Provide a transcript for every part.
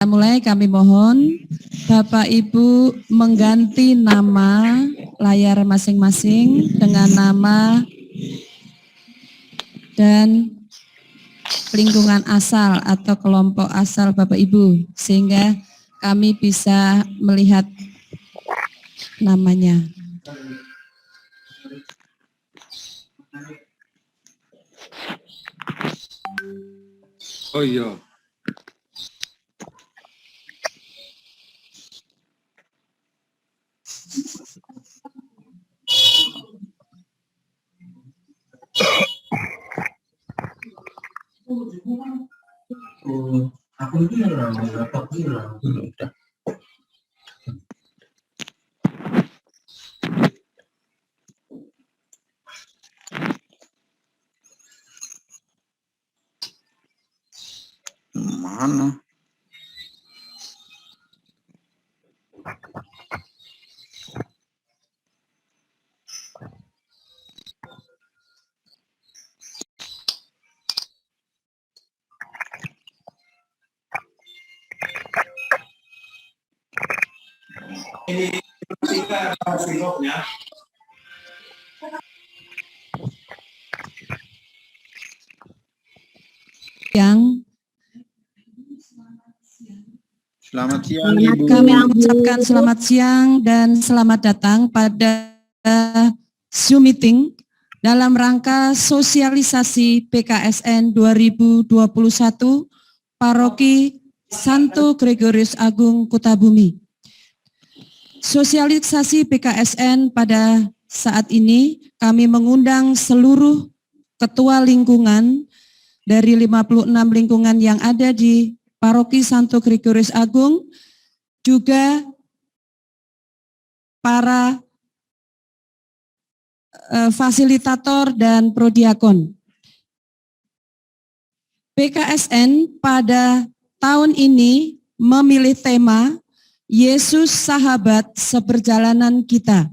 Mulai kami mohon Bapak Ibu mengganti nama layar masing-masing dengan nama dan lingkungan asal atau kelompok asal Bapak Ibu sehingga kami bisa melihat namanya. Oh iya. Aku bilang, berapa bilang, udah. Mana? Ini tiga singkopnya. Selamat siang Ibu. Kami mengucapkan selamat siang dan selamat datang pada Zoom meeting dalam rangka sosialisasi PKSN 2021 Paroki Santo Gregorius Agung Kutabumi. Sosialisasi PKSN pada saat ini kami mengundang seluruh ketua lingkungan dari 56 lingkungan yang ada di Paroki Santo Gregorius Agung, juga para fasilitator dan prodiakon. PKSN pada tahun ini memilih tema Yesus Sahabat Seperjalanan Kita.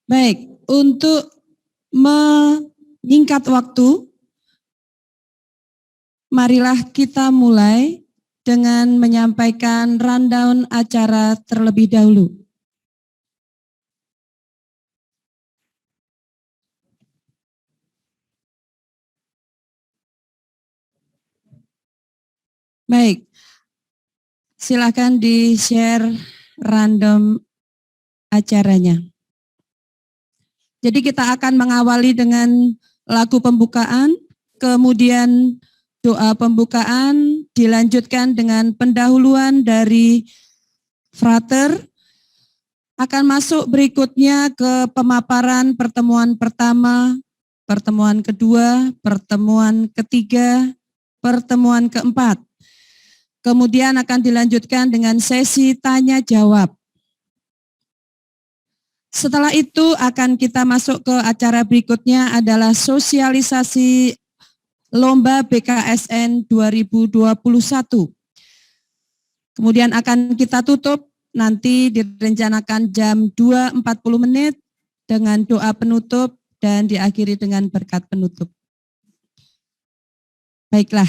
Baik, untuk menyingkat waktu, marilah kita mulai dengan menyampaikan rundown acara terlebih dahulu. Baik, silakan di-share random acaranya. Jadi kita akan mengawali dengan lagu pembukaan, kemudian doa pembukaan, dilanjutkan dengan pendahuluan dari frater, akan masuk berikutnya ke pemaparan pertemuan pertama, pertemuan kedua, pertemuan ketiga, pertemuan keempat. Kemudian akan dilanjutkan dengan sesi tanya jawab. Setelah itu akan kita masuk ke acara berikutnya adalah sosialisasi Lomba BKSN 2021. Kemudian akan kita tutup, nanti direncanakan jam 2.40 dengan doa penutup dan diakhiri dengan berkat penutup. Baiklah.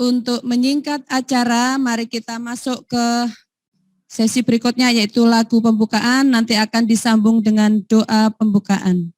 Untuk menyingkat acara, mari kita masuk ke sesi berikutnya yaitu lagu pembukaan, nanti akan disambung dengan doa pembukaan.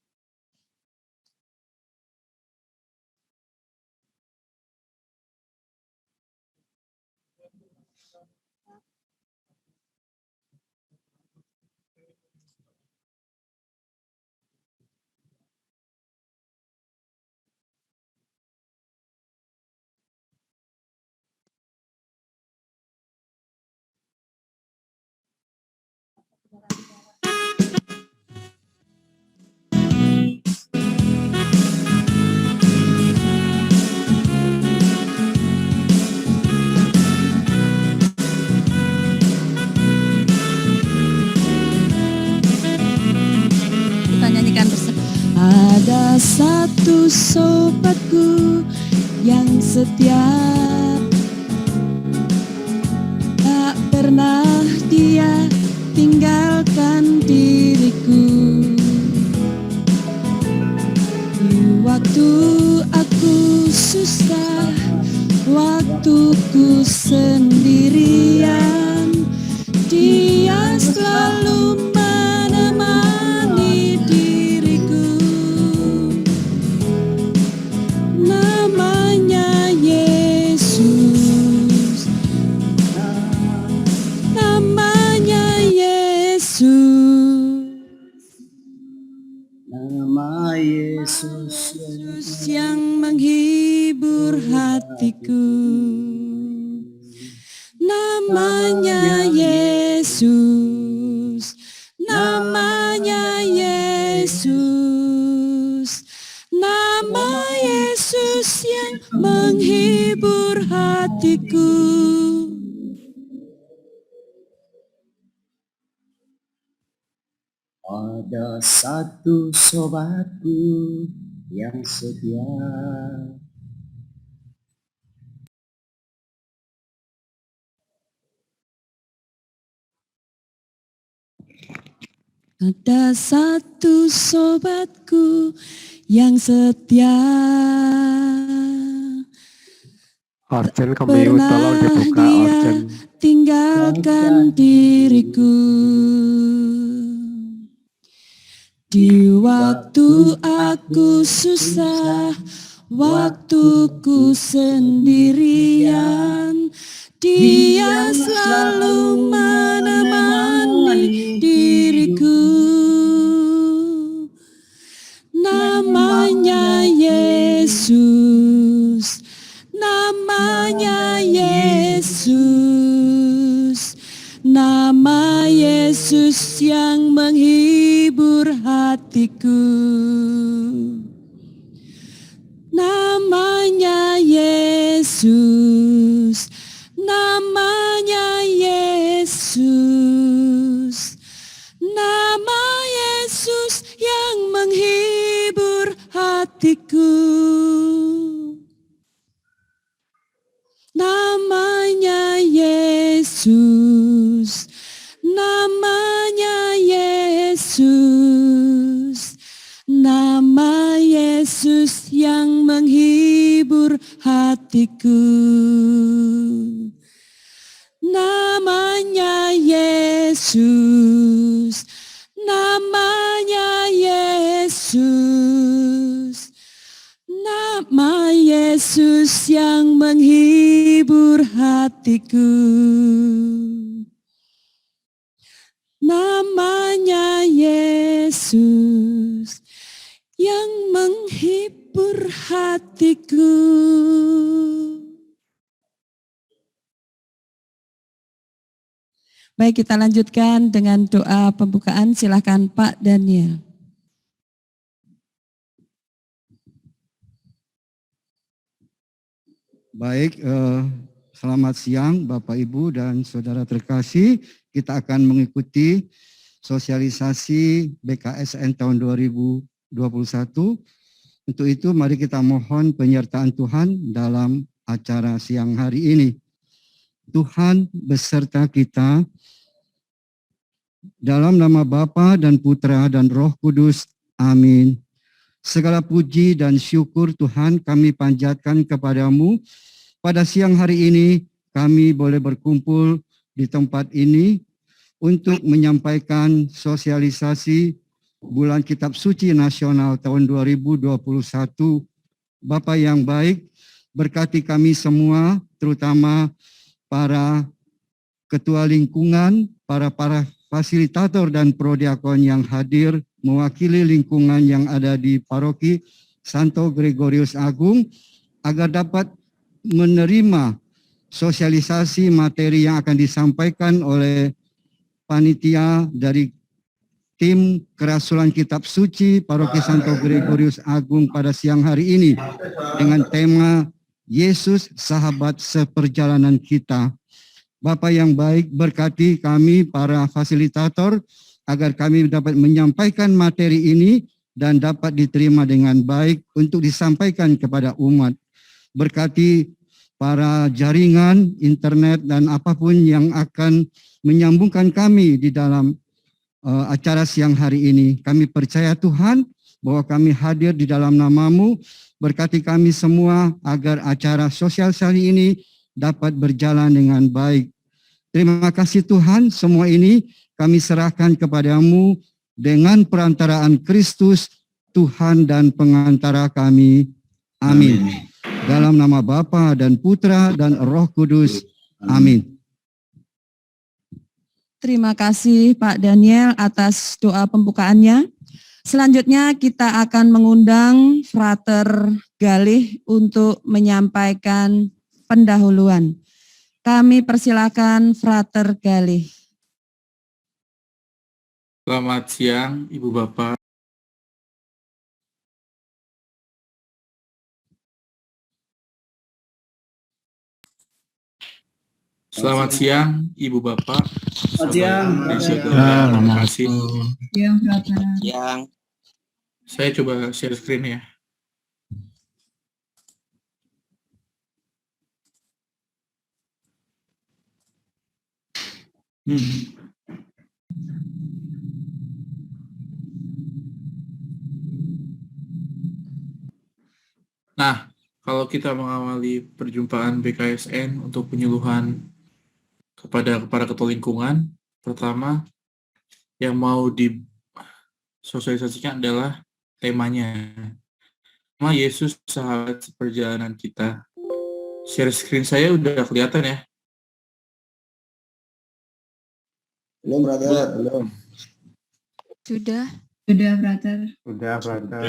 Ada satu sobatku yang setia, tak pernah dia tinggalkan diriku. Di waktu aku susah susah, waktuku sendirian, Dia selalu menemani diriku. Namanya Yesus, namanya Yesus, Nama Yesus Yesus yang menghibur hatiku. Namanya Yesus, namanya Yesus, nama Yesus yang menghibur hatiku. Ada satu sobatku yang setia. Ada satu sobatku yang setia. Orjen kemiu tolong dibuka Orjen. Tinggalkan diriku. Di waktu aku susah, waktuku sendirian, Dia selalu menemani diriku. Namanya Yesus, namanya Yesus, nama Yesus yang menghibur hatiku. Namanya Yesus, namanya Yesus, nama Yesus yang menghibur hatiku. Namanya Yesus, namanya Yesus, nama Yesus yang menghibur hatiku. Namanya Yesus, namanya Yesus, nama Yesus yang menghibur hatiku. Namanya Yesus yang menghibur hatiku. Baik, kita lanjutkan dengan doa pembukaan. Silakan Pak Daniel. Baik, selamat siang Bapak Ibu dan Saudara terkasih. Kita akan mengikuti sosialisasi BKSN tahun 2021. Untuk itu mari kita mohon penyertaan Tuhan dalam acara siang hari ini. Tuhan beserta kita, dalam nama Bapa dan Putra dan Roh Kudus. Amin. Segala puji dan syukur Tuhan kami panjatkan kepadamu. Pada siang hari ini kami boleh berkumpul di tempat ini untuk menyampaikan sosialisasi Bulan Kitab Suci Nasional tahun 2021. Bapa yang baik, berkati kami semua, terutama para ketua lingkungan, para fasilitator dan prodiakon yang hadir mewakili lingkungan yang ada di Paroki Santo Gregorius Agung, agar dapat menerima sosialisasi materi yang akan disampaikan oleh panitia dari tim kerasulan Kitab Suci Paroki Santo Gregorius Agung pada siang hari ini dengan tema Yesus Sahabat Seperjalanan Kita. Bapak yang baik, berkati kami para fasilitator agar kami dapat menyampaikan materi ini dan dapat diterima dengan baik untuk disampaikan kepada umat. Berkati para jaringan, internet, dan apapun yang akan menyambungkan kami di dalam acara siang hari ini. Kami percaya Tuhan bahwa kami hadir di dalam nama-Mu. Berkati kami semua agar acara sosialisasi ini dapat berjalan dengan baik. Terima kasih Tuhan, semua ini kami serahkan kepadamu dengan perantaraan Kristus, Tuhan dan pengantara kami. Amin. Dalam nama Bapa dan Putra dan Roh Kudus. Amin. Terima kasih Pak Daniel atas doa pembukaannya. Selanjutnya kita akan mengundang Frater Galih untuk menyampaikan pendahuluan. Kami persilakan Frater Galih. Selamat siang, Ibu Bapak. Selamat siang, Ibu Bapak. Selamat siang. Terima kasih. Yang Saya coba share screen ya. Nah, kalau kita mengawali perjumpaan BKSN untuk penyuluhan kepada para ketua lingkungan, pertama yang mau disosialisasikan adalah temanya. Nama Yesus sahabat perjalanan kita. Share screen saya udah kelihatan ya? belum, brother. Belum. Sudah, Brother. Udah, brother.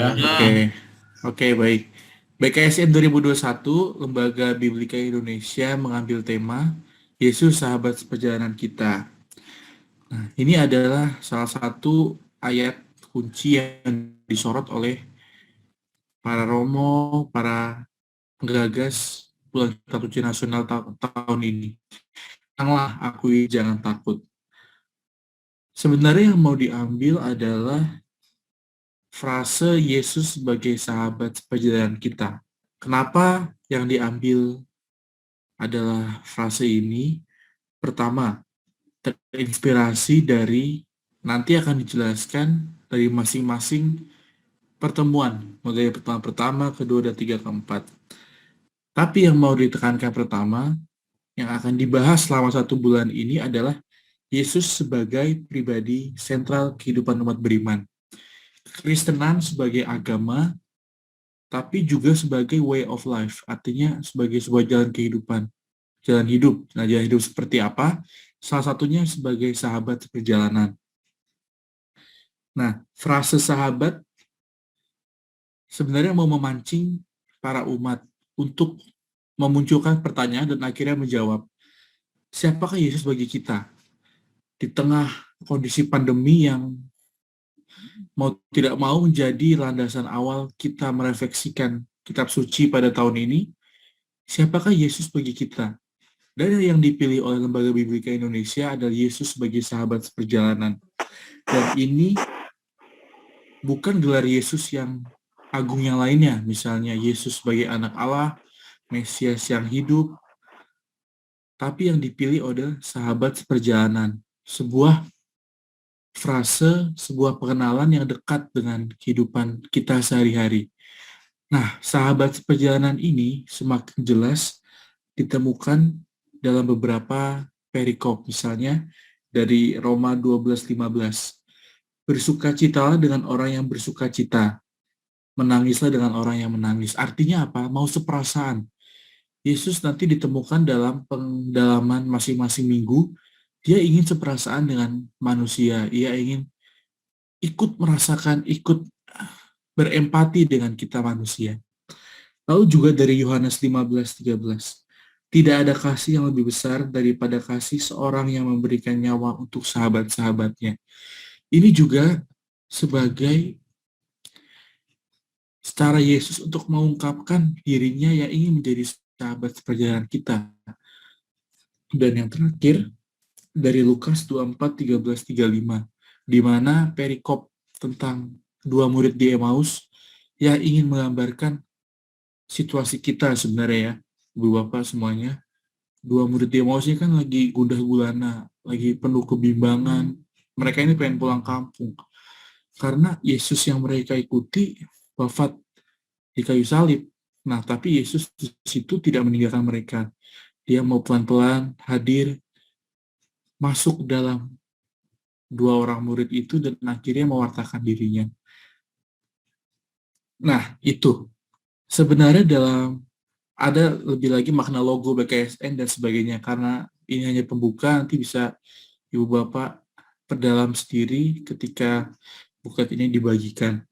Oke, baik. BKSN 2021, Lembaga Biblika Indonesia mengambil tema Yesus sahabat perjalanan kita. Nah, ini adalah salah satu ayat kunci yang disorot oleh para romo, para penggagas Bulan Suci Nasional tahun ini. Janganlah akui, jangan takut. Sebenarnya yang mau diambil adalah frase Yesus sebagai sahabat perjalanan kita. Kenapa yang diambil adalah frase ini? Pertama, terinspirasi dari nanti akan dijelaskan dari masing-masing pertemuan, mulai pertama, kedua, dan tiga, keempat. Tapi yang mau ditekankan pertama, yang akan dibahas selama 1 bulan ini adalah Yesus sebagai pribadi sentral kehidupan umat beriman. Kristenan sebagai agama, tapi juga sebagai way of life, artinya sebagai sebuah jalan kehidupan, jalan hidup. Nah, jalan hidup seperti apa? Salah satunya sebagai sahabat perjalanan. Nah, frase sahabat sebenarnya mau memancing para umat untuk memunculkan pertanyaan dan akhirnya menjawab, siapakah Yesus bagi kita? Di tengah kondisi pandemi yang mau tidak mau menjadi landasan awal kita merefleksikan kitab suci pada tahun ini, siapakah Yesus bagi kita? Dan yang dipilih oleh Lembaga Biblika Indonesia adalah Yesus sebagai sahabat seperjalanan. Dan ini bukan gelar Yesus yang agung yang lainnya, misalnya Yesus sebagai anak Allah, Mesias yang hidup, tapi yang dipilih adalah sahabat seperjalanan. Sebuah frase, sebuah pengenalan yang dekat dengan kehidupan kita sehari-hari. Nah, sahabat seperjalanan ini semakin jelas ditemukan dalam beberapa perikop, misalnya dari Roma 12:15. Bersukacitalah dengan orang yang bersukacita, menangislah dengan orang yang menangis. Artinya apa? Mau seperasaan. Yesus nanti ditemukan dalam pendalaman masing-masing minggu, dia ingin seperasaan dengan manusia, ia ingin ikut merasakan, ikut berempati dengan kita manusia. Lalu juga dari Yohanes 15:13, tidak ada kasih yang lebih besar daripada kasih seorang yang memberikan nyawa untuk sahabat-sahabatnya. Ini juga sebagai cara Yesus untuk mengungkapkan dirinya yang ingin menjadi sahabat perjalanan kita. Dan yang terakhir, dari Lukas 24:13-35, di mana perikop tentang 2 murid di Emmaus yang ingin menggambarkan situasi kita sebenarnya ya, Ibu Bapak semuanya. 2 murid di Emmaus ini kan lagi gundah gulana, lagi penuh kebimbangan. Mereka ini pengen pulang kampung. Karena Yesus yang mereka ikuti wafat di kayu salib. Nah, tapi Yesus di situ tidak meninggalkan mereka. Dia mau pelan-pelan hadir, masuk dalam dua orang murid itu, dan akhirnya mewartakan dirinya. Nah, itu. Sebenarnya ada lebih lagi makna logo BKSN dan sebagainya, karena ini hanya pembuka, nanti bisa Ibu Bapak perdalam sendiri ketika buklet ini dibagikan.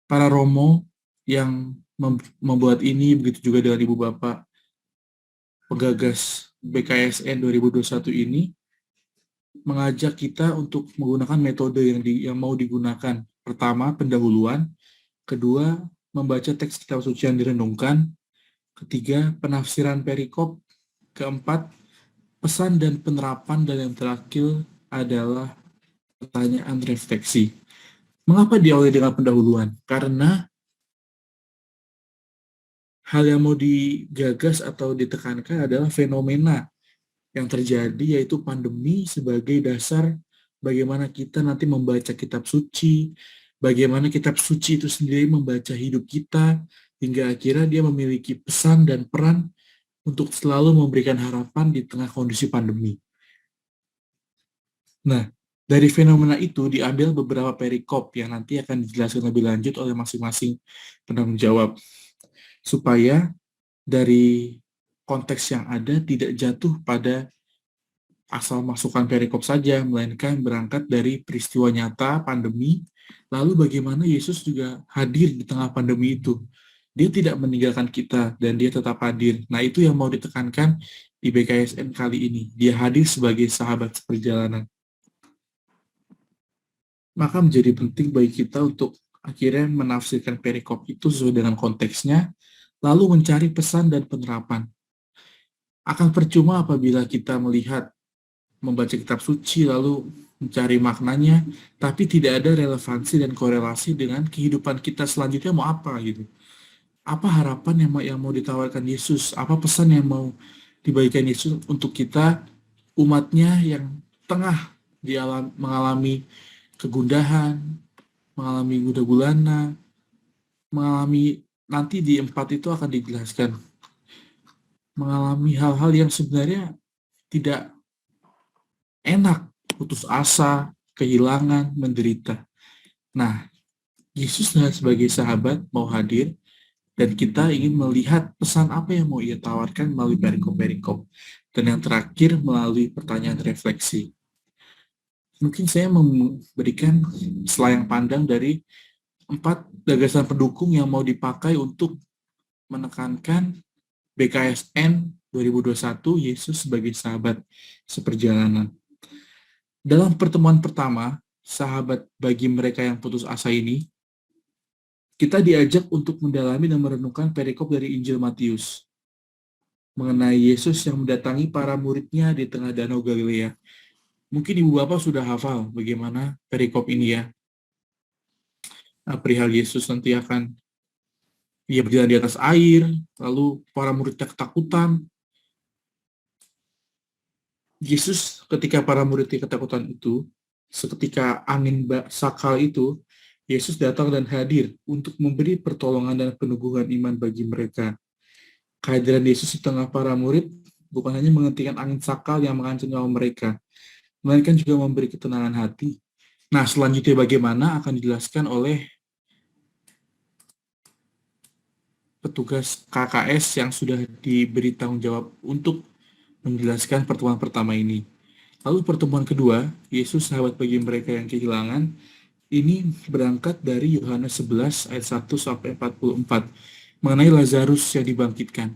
Para Romo yang membuat ini, begitu juga dengan Ibu Bapak penggagas BKSN 2021 ini, mengajak kita untuk menggunakan metode yang mau digunakan. Pertama, pendahuluan. Kedua, membaca teks kitab suci yang direnungkan. Ketiga, penafsiran perikop. Keempat, pesan dan penerapan. Dan yang terakhir adalah pertanyaan refleksi. Mengapa diawali dengan pendahuluan? Karena hal yang mau digagas atau ditekankan adalah fenomena yang terjadi, yaitu pandemi sebagai dasar bagaimana kita nanti membaca kitab suci, bagaimana kitab suci itu sendiri membaca hidup kita, hingga akhirnya dia memiliki pesan dan peran untuk selalu memberikan harapan di tengah kondisi pandemi. Nah, dari fenomena itu diambil beberapa perikop yang nanti akan dijelaskan lebih lanjut oleh masing-masing penanggung jawab, supaya dari konteks yang ada tidak jatuh pada asal masukkan perikop saja, melainkan berangkat dari peristiwa nyata pandemi, lalu bagaimana Yesus juga hadir di tengah pandemi itu. Dia tidak meninggalkan kita, dan dia tetap hadir. Nah, itu yang mau ditekankan di BKSN kali ini. Dia hadir sebagai sahabat seperjalanan. Maka menjadi penting bagi kita untuk akhirnya menafsirkan perikop itu sesuai dengan konteksnya, lalu mencari pesan dan penerapan. Akan percuma apabila kita membaca kitab suci lalu mencari maknanya, tapi tidak ada relevansi dan korelasi dengan kehidupan kita selanjutnya mau apa gitu. Apa harapan yang mau ditawarkan Yesus? Apa pesan yang mau dibagikan Yesus untuk kita, umatnya yang tengah mengalami kegundahan, mengalami gundah gulana, mengalami, nanti di 4 itu akan dijelaskan, mengalami hal-hal yang sebenarnya tidak enak, putus asa, kehilangan, menderita. Nah, Yesus sebagai sahabat mau hadir, dan kita ingin melihat pesan apa yang mau ia tawarkan melalui perikop-perikop. Dan yang terakhir melalui pertanyaan refleksi. Mungkin saya memberikan selayang pandang dari 4 gagasan pendukung yang mau dipakai untuk menekankan BKSN 2021 Yesus sebagai sahabat seperjalanan. Dalam pertemuan pertama, sahabat bagi mereka yang putus asa ini, kita diajak untuk mendalami dan merenungkan perikop dari Injil Matius mengenai Yesus yang mendatangi para muridnya di tengah Danau Galilea. Mungkin Ibu Bapak sudah hafal bagaimana perikop ini ya. Perihal Yesus nanti dia berjalan di atas air, lalu para muridnya ketakutan. Yesus ketika para muridnya ketakutan itu, seketika angin sakal itu, Yesus datang dan hadir untuk memberi pertolongan dan peneguhan iman bagi mereka. Kehadiran Yesus di tengah para murid bukan hanya menghentikan angin sakal yang mengancam nyawa mereka, melainkan juga memberi ketenangan hati. Nah, selanjutnya bagaimana akan dijelaskan oleh petugas KKS yang sudah diberi tanggung jawab untuk menjelaskan pertemuan pertama ini. Lalu pertemuan kedua, Yesus sahabat bagi mereka yang kehilangan, ini berangkat dari Yohanes 11 ayat 1 sampai 44 mengenai Lazarus yang dibangkitkan.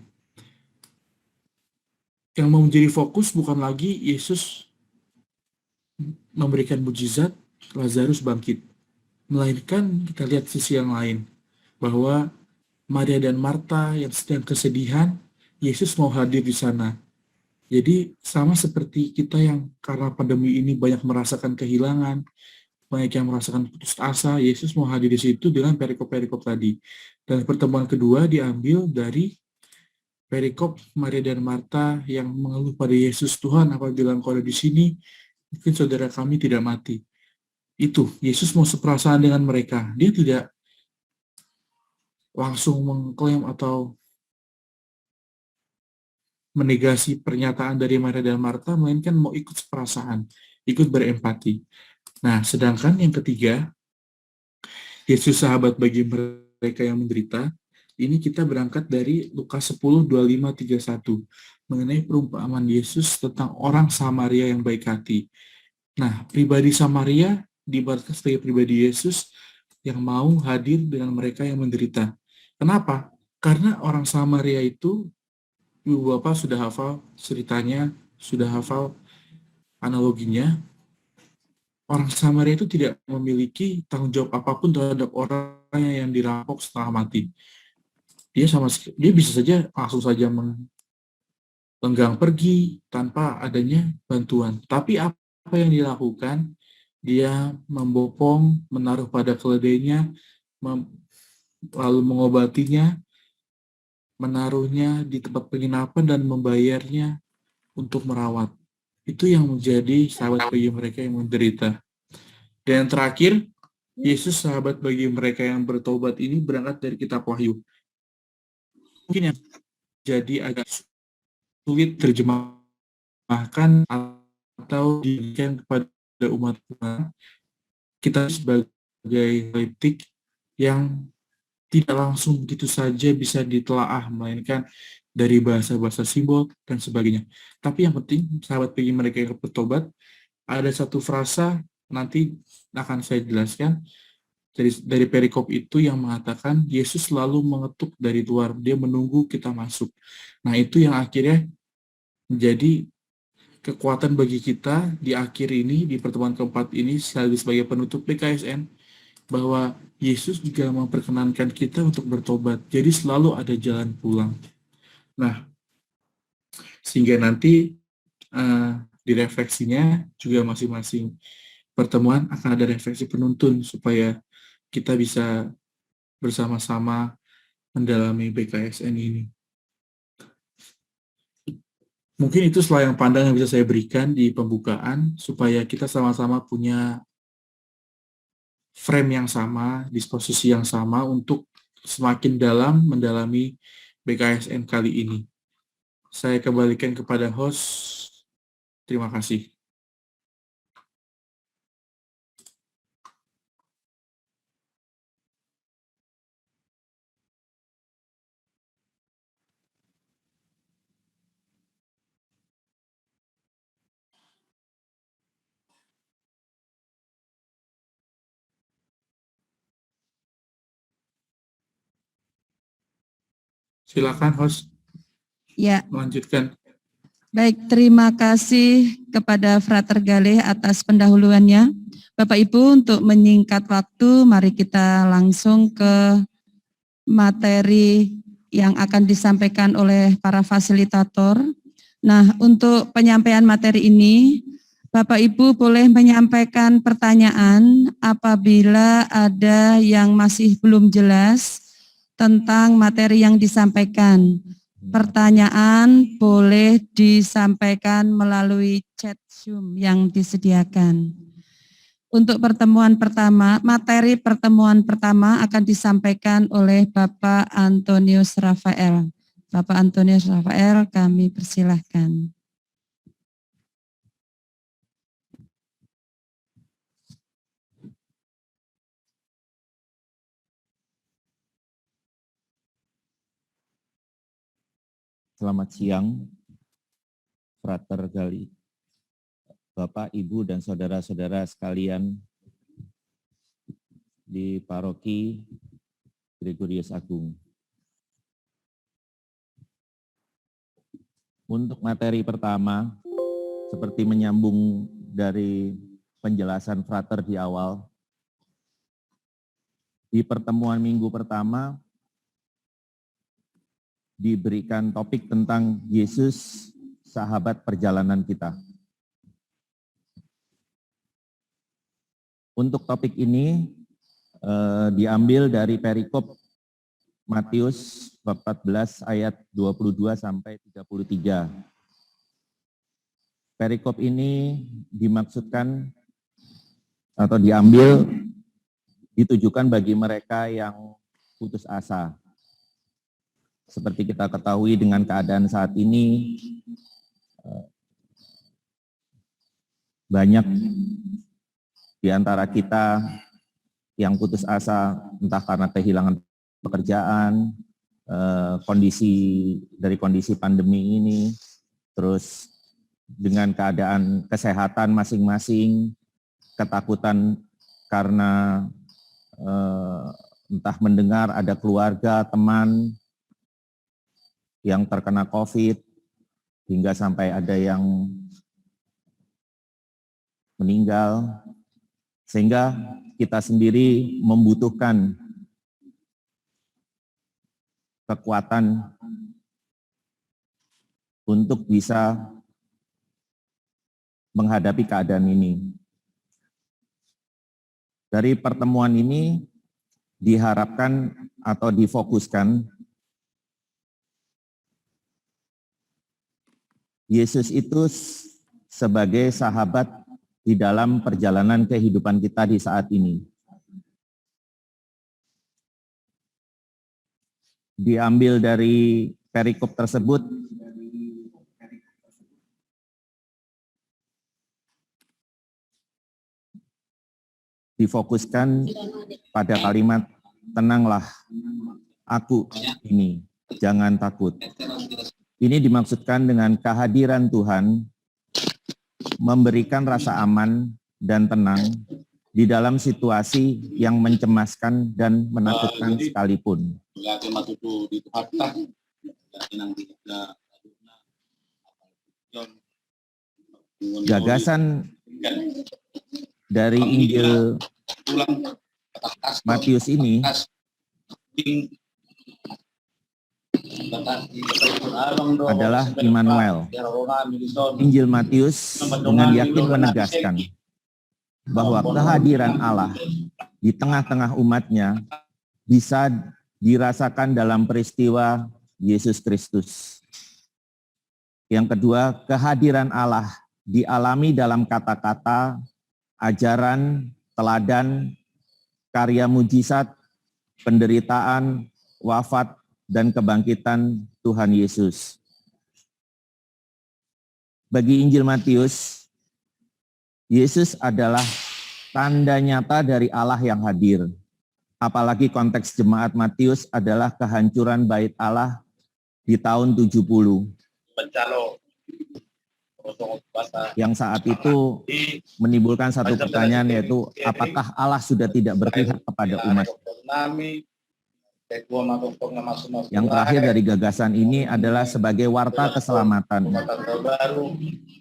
Yang mau menjadi fokus bukan lagi Yesus memberikan mujizat, Lazarus bangkit. Melainkan kita lihat sisi yang lain, bahwa Maria dan Marta yang sedang kesedihan, Yesus mau hadir di sana. Jadi sama seperti kita yang karena pandemi ini banyak merasakan kehilangan, banyak yang merasakan putus asa, Yesus mau hadir di situ dengan perikop-perikop tadi. Dan pertemuan kedua diambil dari perikop Maria dan Marta yang mengeluh pada Yesus, Tuhan apabila Engkau ada di sini, mungkin saudara kami tidak mati. itu Yesus mau seperasaan dengan mereka. Dia tidak langsung mengklaim atau menegasi pernyataan dari Maria dan Marta, melainkan mau ikut seperasaan, ikut berempati. Nah, sedangkan yang ketiga, Yesus sahabat bagi mereka yang menderita, ini kita berangkat dari Lukas 10, 25, 31, mengenai perumpamaan Yesus tentang orang Samaria yang baik hati. Nah, pribadi Samaria diibaratkan sebagai pribadi Yesus yang mau hadir dengan mereka yang menderita. Kenapa? Karena orang Samaria itu, Ibu Bapak sudah hafal ceritanya, sudah hafal analoginya. Orang Samaria itu tidak memiliki tanggung jawab apapun terhadap orang yang dirampok setelah mati. Dia bisa saja langsung saja lenggang pergi tanpa adanya bantuan. Tapi apa yang dilakukan? Dia membopong, menaruh pada keledainya, lalu mengobatinya, menaruhnya di tempat penginapan dan membayarnya untuk merawat. Itu yang menjadi sahabat bagi mereka yang menderita. Dan yang terakhir, Yesus sahabat bagi mereka yang bertobat ini berangkat dari kitab Wahyu. Mungkin yang jadi agak sulit terjemahkan atau diberikan kepada umat kita sebagai politik yang tidak langsung begitu saja bisa ditelaah, melainkan dari bahasa-bahasa simbol dan sebagainya. Tapi yang penting, sahabat bagi mereka yang bertobat, ada satu frasa nanti akan saya jelaskan dari perikop itu yang mengatakan Yesus selalu mengetuk dari luar, dia menunggu kita masuk. Nah, itu yang akhirnya menjadi kekuatan bagi kita di akhir ini, di pertemuan keempat ini, sekaligus sebagai penutup PKSN, bahwa Yesus juga memperkenankan kita untuk bertobat. Jadi selalu ada jalan pulang. Nah, sehingga nanti di refleksinya juga masing-masing pertemuan akan ada refleksi penuntun supaya kita bisa bersama-sama mendalami BKSN ini. Mungkin itu selayang pandang yang bisa saya berikan di pembukaan supaya kita sama-sama punya frame yang sama, disposisi yang sama untuk semakin dalam mendalami BKSN kali ini. Saya kembalikan kepada host. Terima kasih. Silakan host. Ya, Melanjutkan. baik, terima kasih kepada Frater Galih atas pendahuluannya. Bapak Ibu, untuk menyingkat waktu, mari kita langsung ke materi yang akan disampaikan oleh para fasilitator. Nah, untuk penyampaian materi ini, Bapak Ibu boleh menyampaikan pertanyaan apabila ada yang masih belum jelas tentang materi yang disampaikan. Pertanyaan boleh disampaikan melalui chat Zoom yang disediakan. Untuk pertemuan pertama, materi pertemuan pertama akan disampaikan oleh Bapak Antonius Rafael. Bapak Antonius Rafael, kami persilahkan. Selamat siang, Frater Galih, Bapak, Ibu, dan saudara-saudara sekalian di Paroki Gregorius Agung. Untuk materi pertama, seperti menyambung dari penjelasan Frater di awal, di pertemuan minggu pertama, diberikan topik tentang Yesus, sahabat perjalanan kita. Untuk topik ini diambil dari perikop Matius bab 14 ayat 22 sampai 33. Perikop ini dimaksudkan atau diambil ditujukan bagi mereka yang putus asa. Seperti kita ketahui dengan keadaan saat ini, banyak di antara kita yang putus asa entah karena kehilangan pekerjaan, kondisi pandemi ini, terus dengan keadaan kesehatan masing-masing, ketakutan karena entah mendengar ada keluarga, teman yang terkena COVID, hingga sampai ada yang meninggal, sehingga kita sendiri membutuhkan kekuatan untuk bisa menghadapi keadaan ini. Dari pertemuan ini diharapkan atau difokuskan Yesus itu sebagai sahabat di dalam perjalanan kehidupan kita di saat ini. Diambil dari perikop tersebut, difokuskan pada kalimat, tenanglah, aku ini, jangan takut. Ini dimaksudkan dengan kehadiran Tuhan memberikan rasa aman dan tenang di dalam situasi yang mencemaskan dan menakutkan sekalipun. Gagasan dari Injil Matius ini adalah Immanuel. Injil Matius dengan yakin menegaskan bahwa kehadiran Allah di tengah-tengah umatnya bisa dirasakan dalam peristiwa Yesus Kristus. Yang kedua, kehadiran Allah dialami dalam kata-kata, ajaran, teladan, karya mujizat, penderitaan, wafat, dan kebangkitan Tuhan Yesus. Bagi Injil Matius, Yesus adalah tanda nyata dari Allah yang hadir. Apalagi konteks jemaat Matius adalah kehancuran bait Allah di tahun 70. Yang saat itu menimbulkan satu pertanyaan, yaitu apakah Allah sudah tidak berpihak kepada umat? Yang terakhir dari gagasan ini adalah sebagai warta keselamatan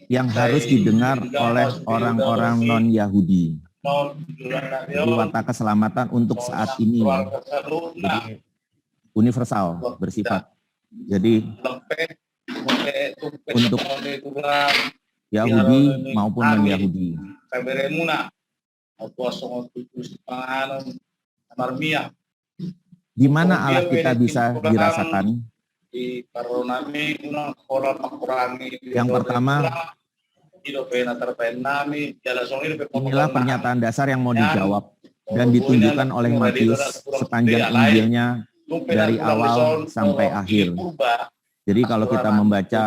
yang harus didengar oleh orang-orang non-Yahudi. Jadi warta keselamatan untuk saat ini, jadi universal bersifat. Jadi untuk Yahudi maupun non-Yahudi. Di mana Allah kita bisa dirasakan? Yang pertama, inilah pernyataan dasar yang mau dijawab dan ditunjukkan oleh Matius sepanjang Injilnya dari awal sampai akhir. Jadi kalau kita membaca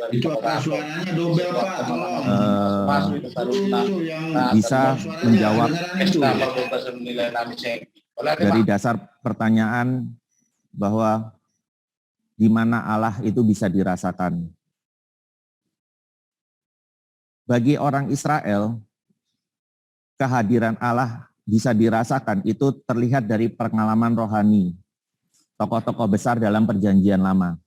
itu apa suaranya dobel Pak? Bisa menjawab dari dasar pertanyaan bahwa di mana Allah itu bisa dirasakan. Bagi orang Israel, kehadiran Allah bisa dirasakan itu terlihat dari pengalaman rohani tokoh-tokoh besar dalam Perjanjian Lama.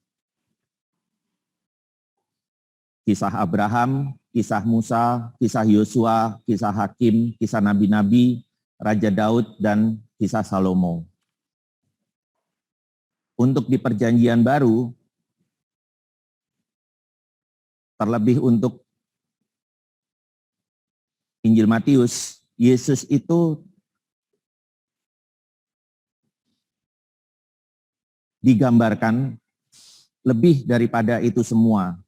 Kisah Abraham, kisah Musa, kisah Yosua, kisah Hakim, kisah Nabi-Nabi, Raja Daud, dan kisah Salomo. Untuk di Perjanjian Baru, terlebih untuk Injil Matius, Yesus itu digambarkan lebih daripada itu semua.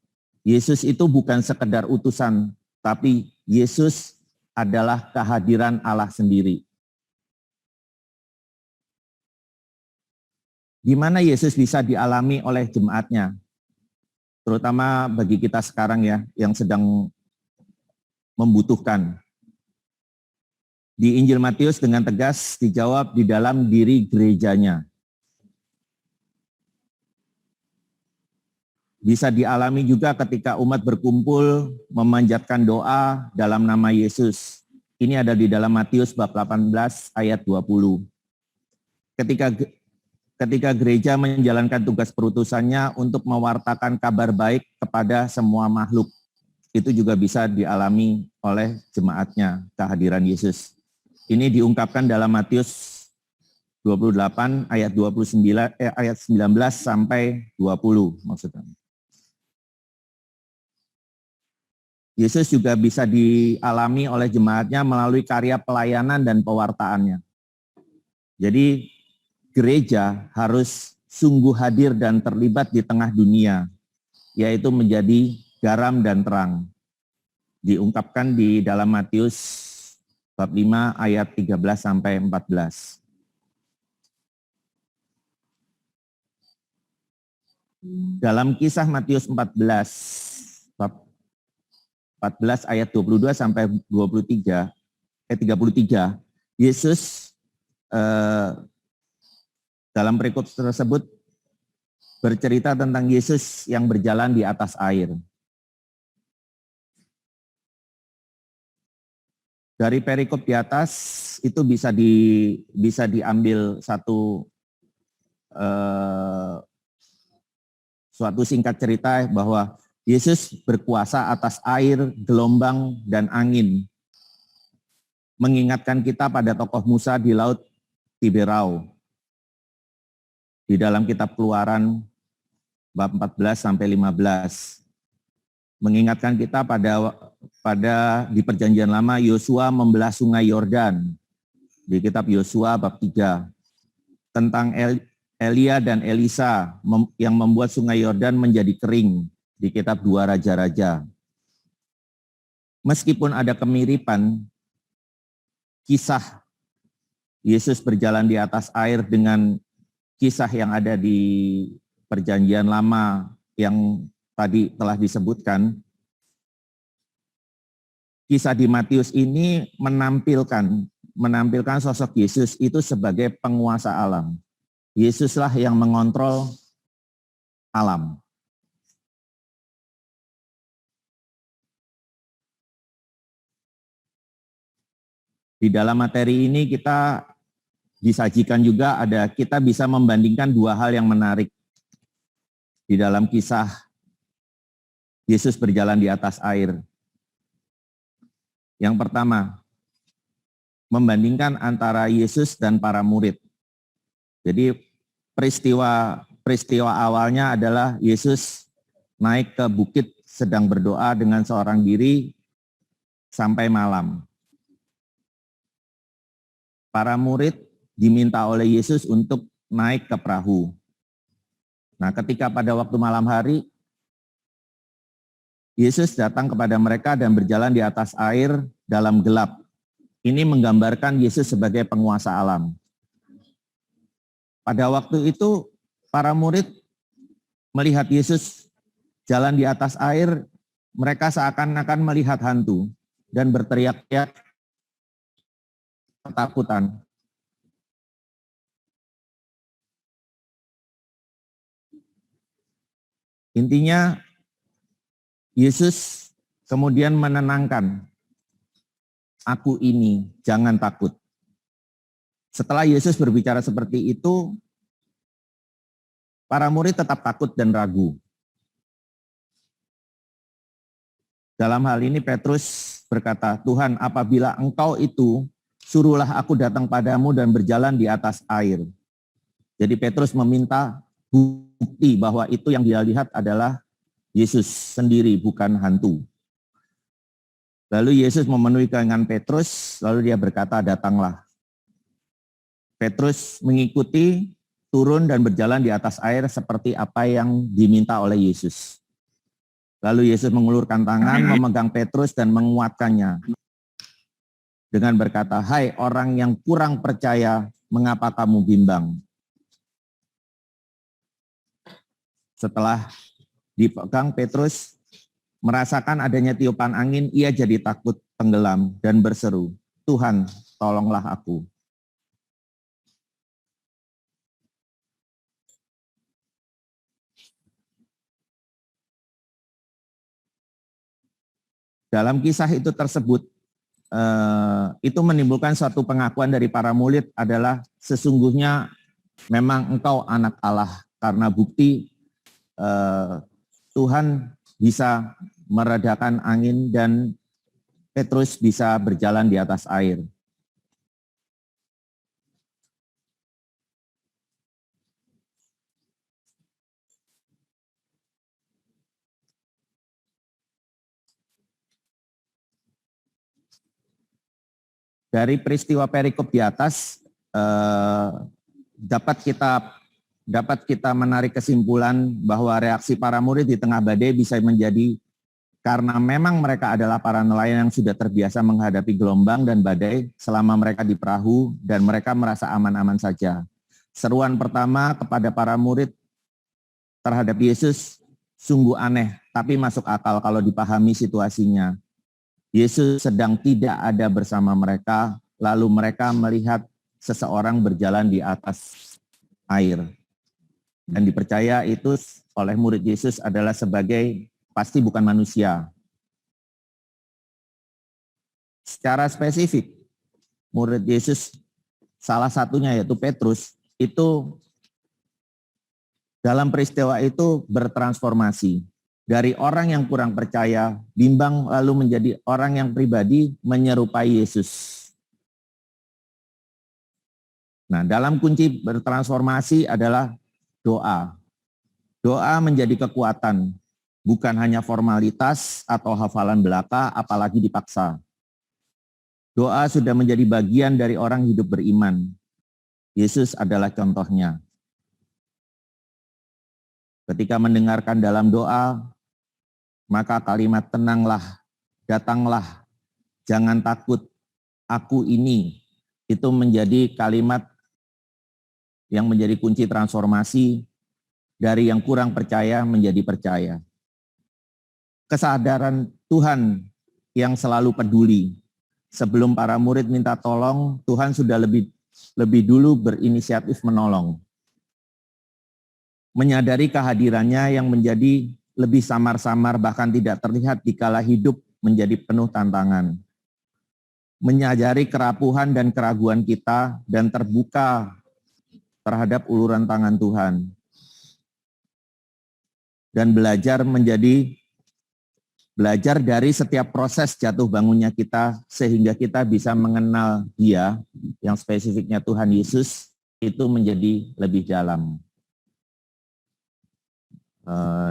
Yesus itu bukan sekedar utusan tapi Yesus adalah kehadiran Allah sendiri. Di mana Yesus bisa dialami oleh jemaatnya, terutama bagi kita sekarang ya, yang sedang membutuhkan. Di Injil Matius dengan tegas dijawab di dalam diri gerejanya. Bisa dialami juga ketika umat berkumpul memanjatkan doa dalam nama Yesus. Ini ada di dalam Matius bab 18 ayat 20. Ketika gereja menjalankan tugas perutusannya untuk mewartakan kabar baik kepada semua makhluk, itu juga bisa dialami oleh jemaatnya, kehadiran Yesus. Ini diungkapkan dalam Matius 28 ayat 19 sampai 20 maksudnya. Yesus juga bisa dialami oleh jemaatnya melalui karya pelayanan dan pewartaannya. Jadi gereja harus sungguh hadir dan terlibat di tengah dunia, yaitu menjadi garam dan terang. Diungkapkan di dalam Matius bab 5 ayat 13 sampai 14. Dalam kisah Matius 14 bab 14 ayat 22 sampai 33, 33, Yesus dalam perikop tersebut bercerita tentang Yesus yang berjalan di atas air. Dari perikop di atas itu bisa diambil suatu singkat cerita bahwa Yesus berkuasa atas air, gelombang, dan angin. Mengingatkan kita pada tokoh Musa di Laut Tiberau. Di dalam kitab Keluaran bab 14 sampai 15. Mengingatkan kita pada di Perjanjian Lama Yosua membelah Sungai Yordan. Di kitab Yosua bab 3. Tentang Elia dan Elisa yang membuat Sungai Yordan menjadi kering. Di kitab 2 Raja-Raja. Meskipun ada kemiripan kisah Yesus berjalan di atas air dengan kisah yang ada di Perjanjian Lama yang tadi telah disebutkan, kisah di Matius ini menampilkan sosok Yesus itu sebagai penguasa alam. Yesuslah yang mengontrol alam. Di dalam materi ini kita disajikan juga kita bisa membandingkan dua hal yang menarik di dalam kisah Yesus berjalan di atas air. Yang pertama, membandingkan antara Yesus dan para murid. Jadi peristiwa awalnya adalah Yesus naik ke bukit sedang berdoa dengan seorang diri sampai malam. Para murid diminta oleh Yesus untuk naik ke perahu. Nah, ketika pada waktu malam hari, Yesus datang kepada mereka dan berjalan di atas air dalam gelap. Ini menggambarkan Yesus sebagai penguasa alam. Pada waktu itu, para murid melihat Yesus jalan di atas air, mereka seakan-akan melihat hantu dan berteriak-teriak ketakutan. Intinya, Yesus kemudian menenangkan, aku ini, jangan takut. Setelah Yesus berbicara seperti itu, para murid tetap takut dan ragu. Dalam hal ini Petrus berkata, Tuhan, apabila Engkau itu, suruhlah aku datang padamu dan berjalan di atas air. Jadi Petrus meminta bukti bahwa itu yang dia lihat adalah Yesus sendiri, bukan hantu. Lalu Yesus memenuhi keinginan Petrus, lalu dia berkata, datanglah. Petrus mengikuti, turun dan berjalan di atas air seperti apa yang diminta oleh Yesus. Lalu Yesus mengulurkan tangan, memegang Petrus dan menguatkannya dengan berkata, "Hai orang yang kurang percaya, mengapa kamu bimbang?" Setelah dipegang, Petrus merasakan adanya tiupan angin, ia jadi takut tenggelam dan berseru, "Tuhan, tolonglah aku." Dalam kisah itu tersebut, itu menimbulkan suatu pengakuan dari para murid adalah sesungguhnya memang engkau anak Allah, karena bukti Tuhan bisa meredakan angin dan Petrus bisa berjalan di atas air. Dari peristiwa perikop di atas dapat kita menarik kesimpulan bahwa reaksi para murid di tengah badai bisa menjadi karena memang mereka adalah para nelayan yang sudah terbiasa menghadapi gelombang dan badai selama mereka di perahu dan mereka merasa aman-aman saja. Seruan pertama kepada para murid terhadap Yesus sungguh aneh, tapi masuk akal kalau dipahami situasinya. Yesus sedang tidak ada bersama mereka, lalu mereka melihat seseorang berjalan di atas air. Dan dipercaya itu oleh murid Yesus adalah sebagai pasti bukan manusia. Secara spesifik, murid Yesus salah satunya yaitu Petrus, itu dalam peristiwa itu bertransformasi. Dari orang yang kurang percaya, bimbang, lalu menjadi orang yang pribadi menyerupai Yesus. Nah, dalam kunci bertransformasi adalah doa. Doa menjadi kekuatan, bukan hanya formalitas atau hafalan belaka, apalagi dipaksa. Doa sudah menjadi bagian dari orang hidup beriman. Yesus adalah contohnya. Ketika mendengarkan dalam doa, maka kalimat tenanglah, datanglah, jangan takut, aku ini, itu menjadi kalimat yang menjadi kunci transformasi dari yang kurang percaya menjadi percaya. Kesadaran Tuhan yang selalu peduli. Sebelum para murid minta tolong, Tuhan sudah lebih dulu berinisiatif menolong. Menyadari kehadirannya yang menjadi lebih samar-samar bahkan tidak terlihat dikala hidup menjadi penuh tantangan. Menyadari kerapuhan dan keraguan kita dan terbuka terhadap uluran tangan Tuhan. Dan belajar dari setiap proses jatuh bangunnya kita sehingga kita bisa mengenal Dia yang spesifiknya Tuhan Yesus itu menjadi lebih dalam.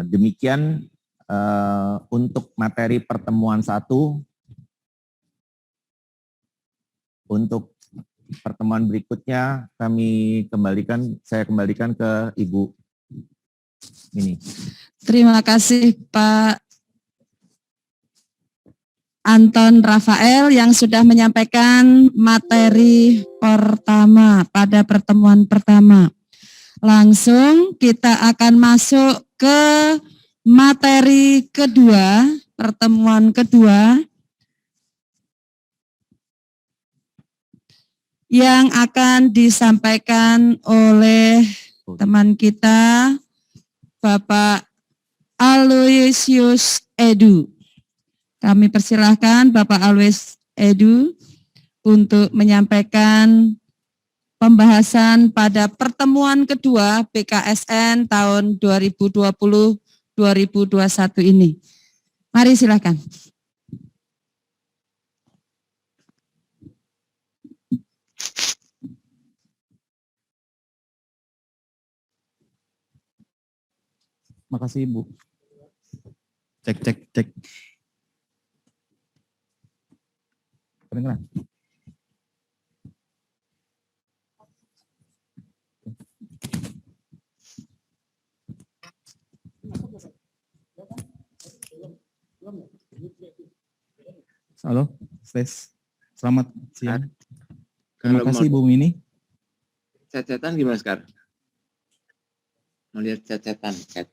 Demikian untuk materi pertemuan 1. Untuk pertemuan berikutnya saya kembalikan ke Ibu ini. Terima kasih Pak Anton Rafael yang sudah menyampaikan materi pertama pada pertemuan pertama. Langsung kita akan masuk ke materi kedua, pertemuan kedua yang akan disampaikan oleh teman kita Bapak Aloysius Edu. Kami persilahkan Bapak Aloysius Edu untuk menyampaikan pembahasan pada pertemuan kedua PKSN tahun 2020-2021 ini. Mari silakan. Makasih Ibu. Cek. Kedengeran? Halo, Sles. Selamat siang. Terima Kalau kasih mau Bu Mini. cecetan gimana sekarang? Mau lihat cecetan, chat.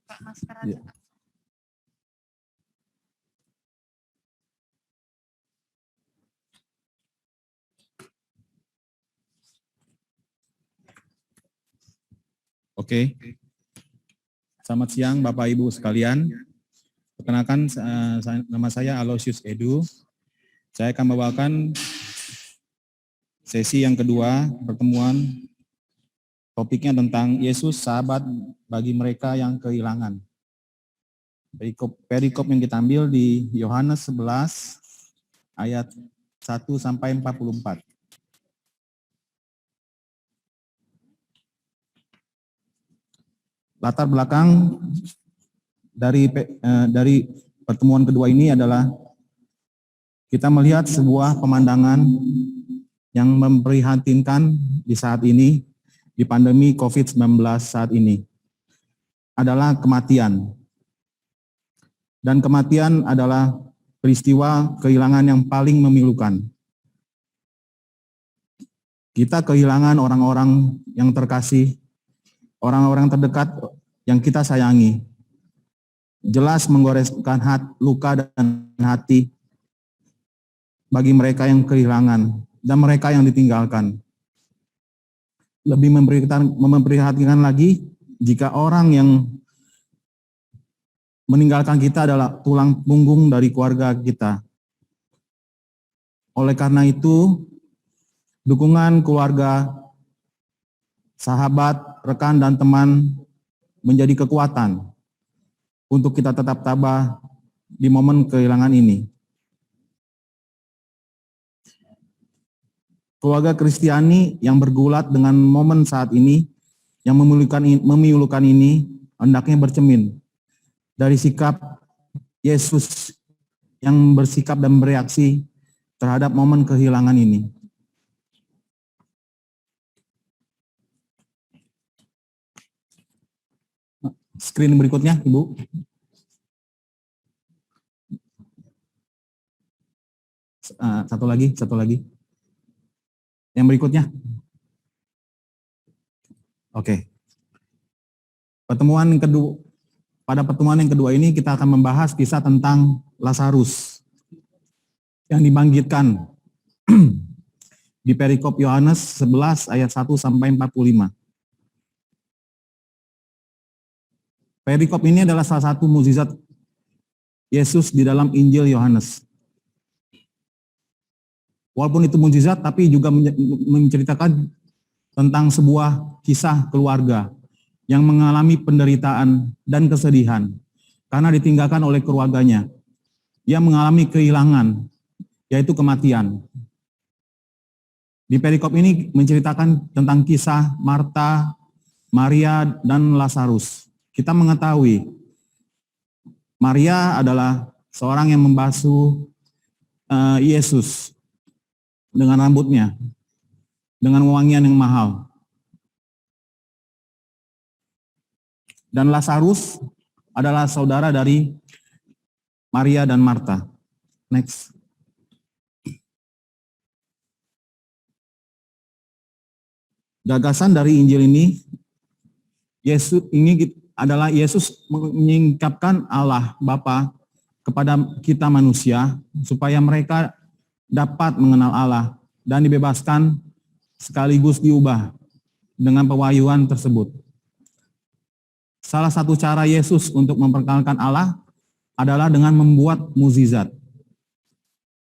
Buka masker Ya. aja. Oke. Selamat siang Bapak Ibu sekalian. Perkenalkan nama saya Aloysius Edu. Saya akan membawakan sesi yang kedua pertemuan. Topiknya tentang Yesus sahabat bagi mereka yang kehilangan. Perikop yang kita ambil di Yohanes 11 ayat 1 sampai 44. Latar belakang dari pertemuan kedua ini adalah kita melihat sebuah pemandangan yang memprihatinkan di saat ini, di pandemi COVID-19 saat ini, adalah kematian. Dan kematian adalah peristiwa kehilangan yang paling memilukan. Kita kehilangan orang-orang yang terkasih, orang-orang terdekat yang kita sayangi. Jelas menggoreskan luka dan hati bagi mereka yang kehilangan dan mereka yang ditinggalkan. Lebih memprihatinkan lagi jika orang yang meninggalkan kita adalah tulang punggung dari keluarga kita. Oleh karena itu, dukungan keluarga, sahabat, rekan, dan teman menjadi kekuatan untuk kita tetap tabah di momen kehilangan ini. Keluarga Kristiani yang bergulat dengan momen saat ini, yang memilukan ini, hendaknya bercermin dari sikap Yesus yang bersikap dan bereaksi terhadap momen kehilangan ini. Screen berikutnya, Ibu. Satu lagi. Yang berikutnya. Oke. Pada pertemuan yang kedua ini kita akan membahas kisah tentang Lazarus yang dibangkitkan di perikop Yohanes 11 ayat 1 sampai 45. Perikop ini adalah salah satu mukjizat Yesus di dalam Injil Yohanes. Walaupun itu mukjizat, tapi juga menceritakan tentang sebuah kisah keluarga yang mengalami penderitaan dan kesedihan karena ditinggalkan oleh keluarganya. Ia mengalami kehilangan, yaitu kematian. Di perikop ini menceritakan tentang kisah Marta, Maria, dan Lazarus. Kita mengetahui Maria adalah seorang yang membasuh Yesus dengan rambutnya, dengan wewangian yang mahal. Dan Lazarus adalah saudara dari Maria dan Marta. Next. Gagasan dari Injil ini, adalah Yesus menyingkapkan Allah Bapa kepada kita manusia supaya mereka dapat mengenal Allah dan dibebaskan sekaligus diubah dengan pewahyuan tersebut. Salah satu cara Yesus untuk memperkenalkan Allah adalah dengan membuat mukjizat.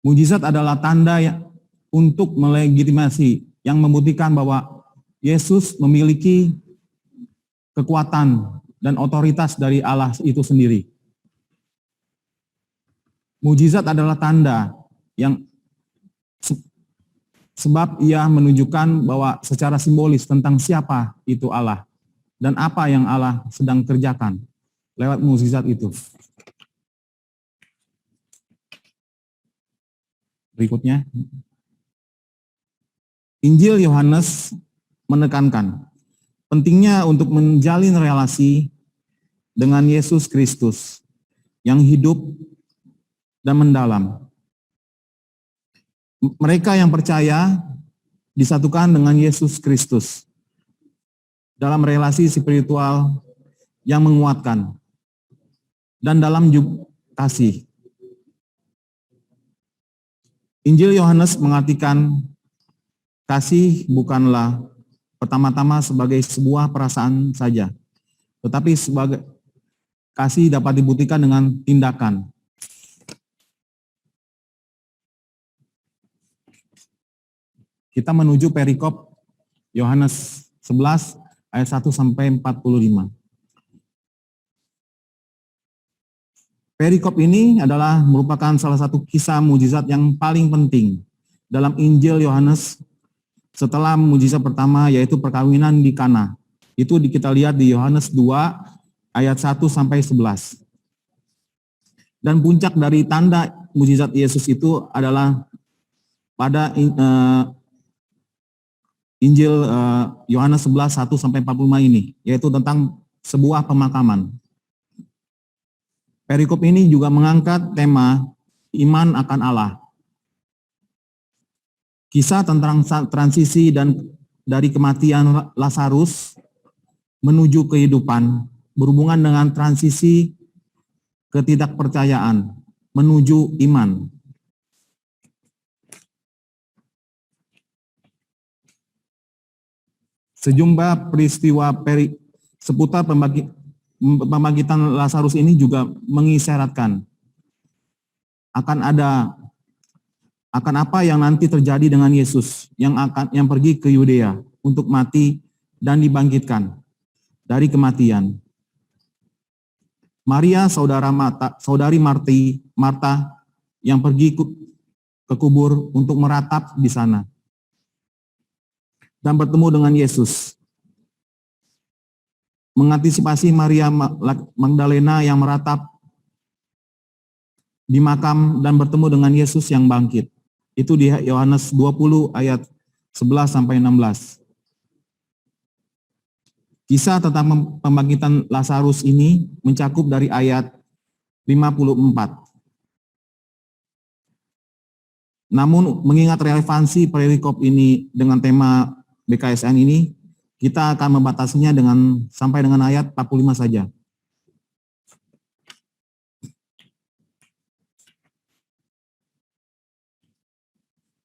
Mukjizat adalah tanda untuk melegitimasi yang membuktikan bahwa Yesus memiliki kekuatan dan otoritas dari Allah itu sendiri. Mukjizat adalah tanda yang sebab ia menunjukkan bahwa secara simbolis tentang siapa itu Allah dan apa yang Allah sedang kerjakan lewat mukjizat itu. Berikutnya. Injil Yohanes menekankan pentingnya untuk menjalin relasi dengan Yesus Kristus yang hidup dan mendalam. Mereka yang percaya disatukan dengan Yesus Kristus dalam relasi spiritual yang menguatkan dan dalam kasih. Injil Yohanes mengartikan kasih bukanlah pertama-tama sebagai sebuah perasaan saja, tetapi sebagai kasih dapat dibuktikan dengan tindakan. Kita menuju perikop Yohanes 11 ayat 1 sampai 45. Perikop ini adalah merupakan salah satu kisah mujizat yang paling penting dalam Injil Yohanes setelah mujizat pertama, yaitu perkawinan di Kana. Itu kita lihat di Yohanes 2 ayat 1 sampai 11. Dan puncak dari tanda mujizat Yesus itu adalah pada Injil Yohanes 11 1 sampai 45 ini, yaitu tentang sebuah pemakaman. Perikop ini juga mengangkat tema iman akan Allah. Kisah tentang transisi dan dari kematian Lazarus menuju kehidupan berhubungan dengan transisi ketidakpercayaan menuju iman. Sejumlah peristiwa seputar pembangkitan Lazarus ini juga mengisyaratkan akan apa yang nanti terjadi dengan Yesus yang pergi ke Yudea untuk mati dan dibangkitkan dari kematian. Maria saudari Marta yang pergi ke kubur untuk meratap di sana dan bertemu dengan Yesus. Mengantisipasi Maria Magdalena yang meratap di makam dan bertemu dengan Yesus yang bangkit. Itu di Yohanes 20 ayat 11 sampai 16. Kisah tentang pembangkitan Lazarus ini mencakup dari ayat 54. Namun mengingat relevansi perikop ini dengan tema BKSN ini, kita akan membatasinya sampai dengan ayat 45 saja.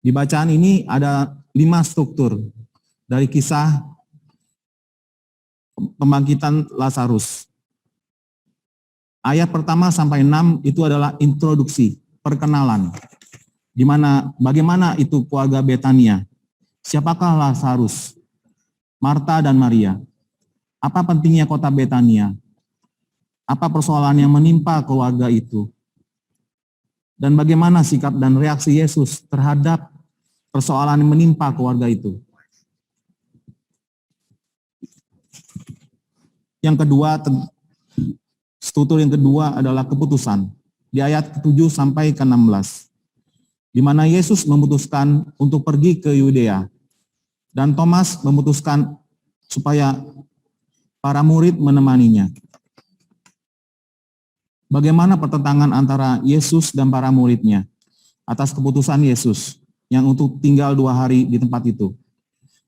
Di bacaan ini ada 5 struktur dari kisah pembangkitan Lazarus. Ayat pertama sampai 6 itu adalah introduksi, perkenalan. Di mana bagaimana itu keluarga Betania? Siapakah Lazarus? Marta dan Maria. Apa pentingnya kota Betania? Apa persoalan yang menimpa keluarga itu? Dan bagaimana sikap dan reaksi Yesus terhadap persoalan yang menimpa keluarga itu? Yang kedua, struktur yang kedua adalah keputusan. Di ayat ke-7 sampai ke-16. Di mana Yesus memutuskan untuk pergi ke Yudea. Dan Thomas memutuskan supaya para murid menemaninya. Bagaimana pertentangan antara Yesus dan para muridnya atas keputusan Yesus yang untuk tinggal 2 hari di tempat itu.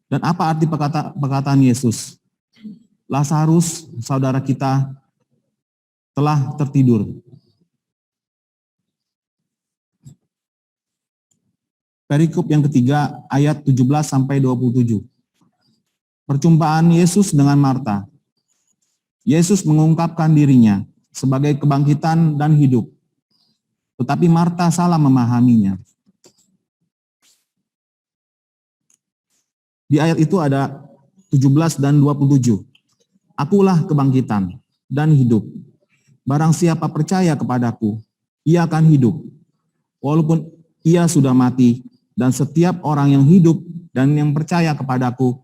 Dan apa arti perkataan Yesus? Lazarus, saudara kita, telah tertidur. Perikop yang ketiga, ayat 17 sampai 27. Perjumpaan Yesus dengan Marta. Yesus mengungkapkan dirinya sebagai kebangkitan dan hidup. Tetapi Marta salah memahaminya. Di ayat itu ada 17 dan 27. Akulah kebangkitan dan hidup. Barang siapa percaya kepadaku, ia akan hidup. Walaupun ia sudah mati, dan setiap orang yang hidup dan yang percaya kepadaku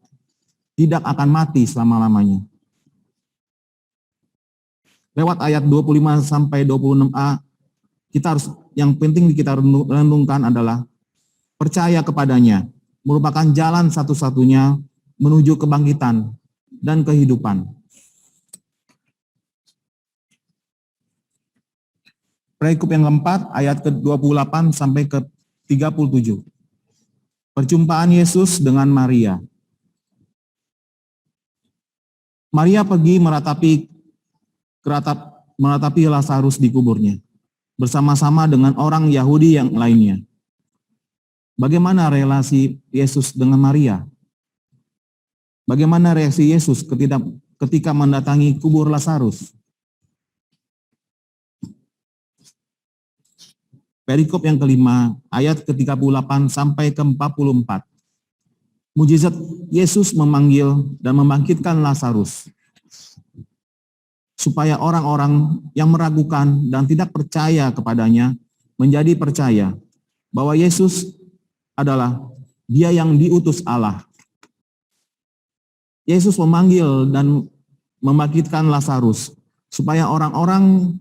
tidak akan mati selama-lamanya. Lewat ayat 25 sampai 26a, yang penting kita renungkan adalah percaya kepadanya merupakan jalan satu-satunya menuju kebangkitan dan kehidupan. Perikop yang keempat, ayat ke-28 sampai ke-37. Perjumpaan Yesus dengan Maria. Maria pergi meratapi Lazarus di kuburnya, bersama-sama dengan orang Yahudi yang lainnya. Bagaimana relasi Yesus dengan Maria? Bagaimana reaksi Yesus ketika mendatangi kubur Lazarus? Perikop yang kelima, ayat ke-38 sampai ke-44. Mujizat Yesus memanggil dan membangkitkan Lazarus, supaya orang-orang yang meragukan dan tidak percaya kepadanya menjadi percaya bahwa Yesus adalah Dia yang diutus Allah. Yesus memanggil dan membangkitkan Lazarus, supaya orang-orang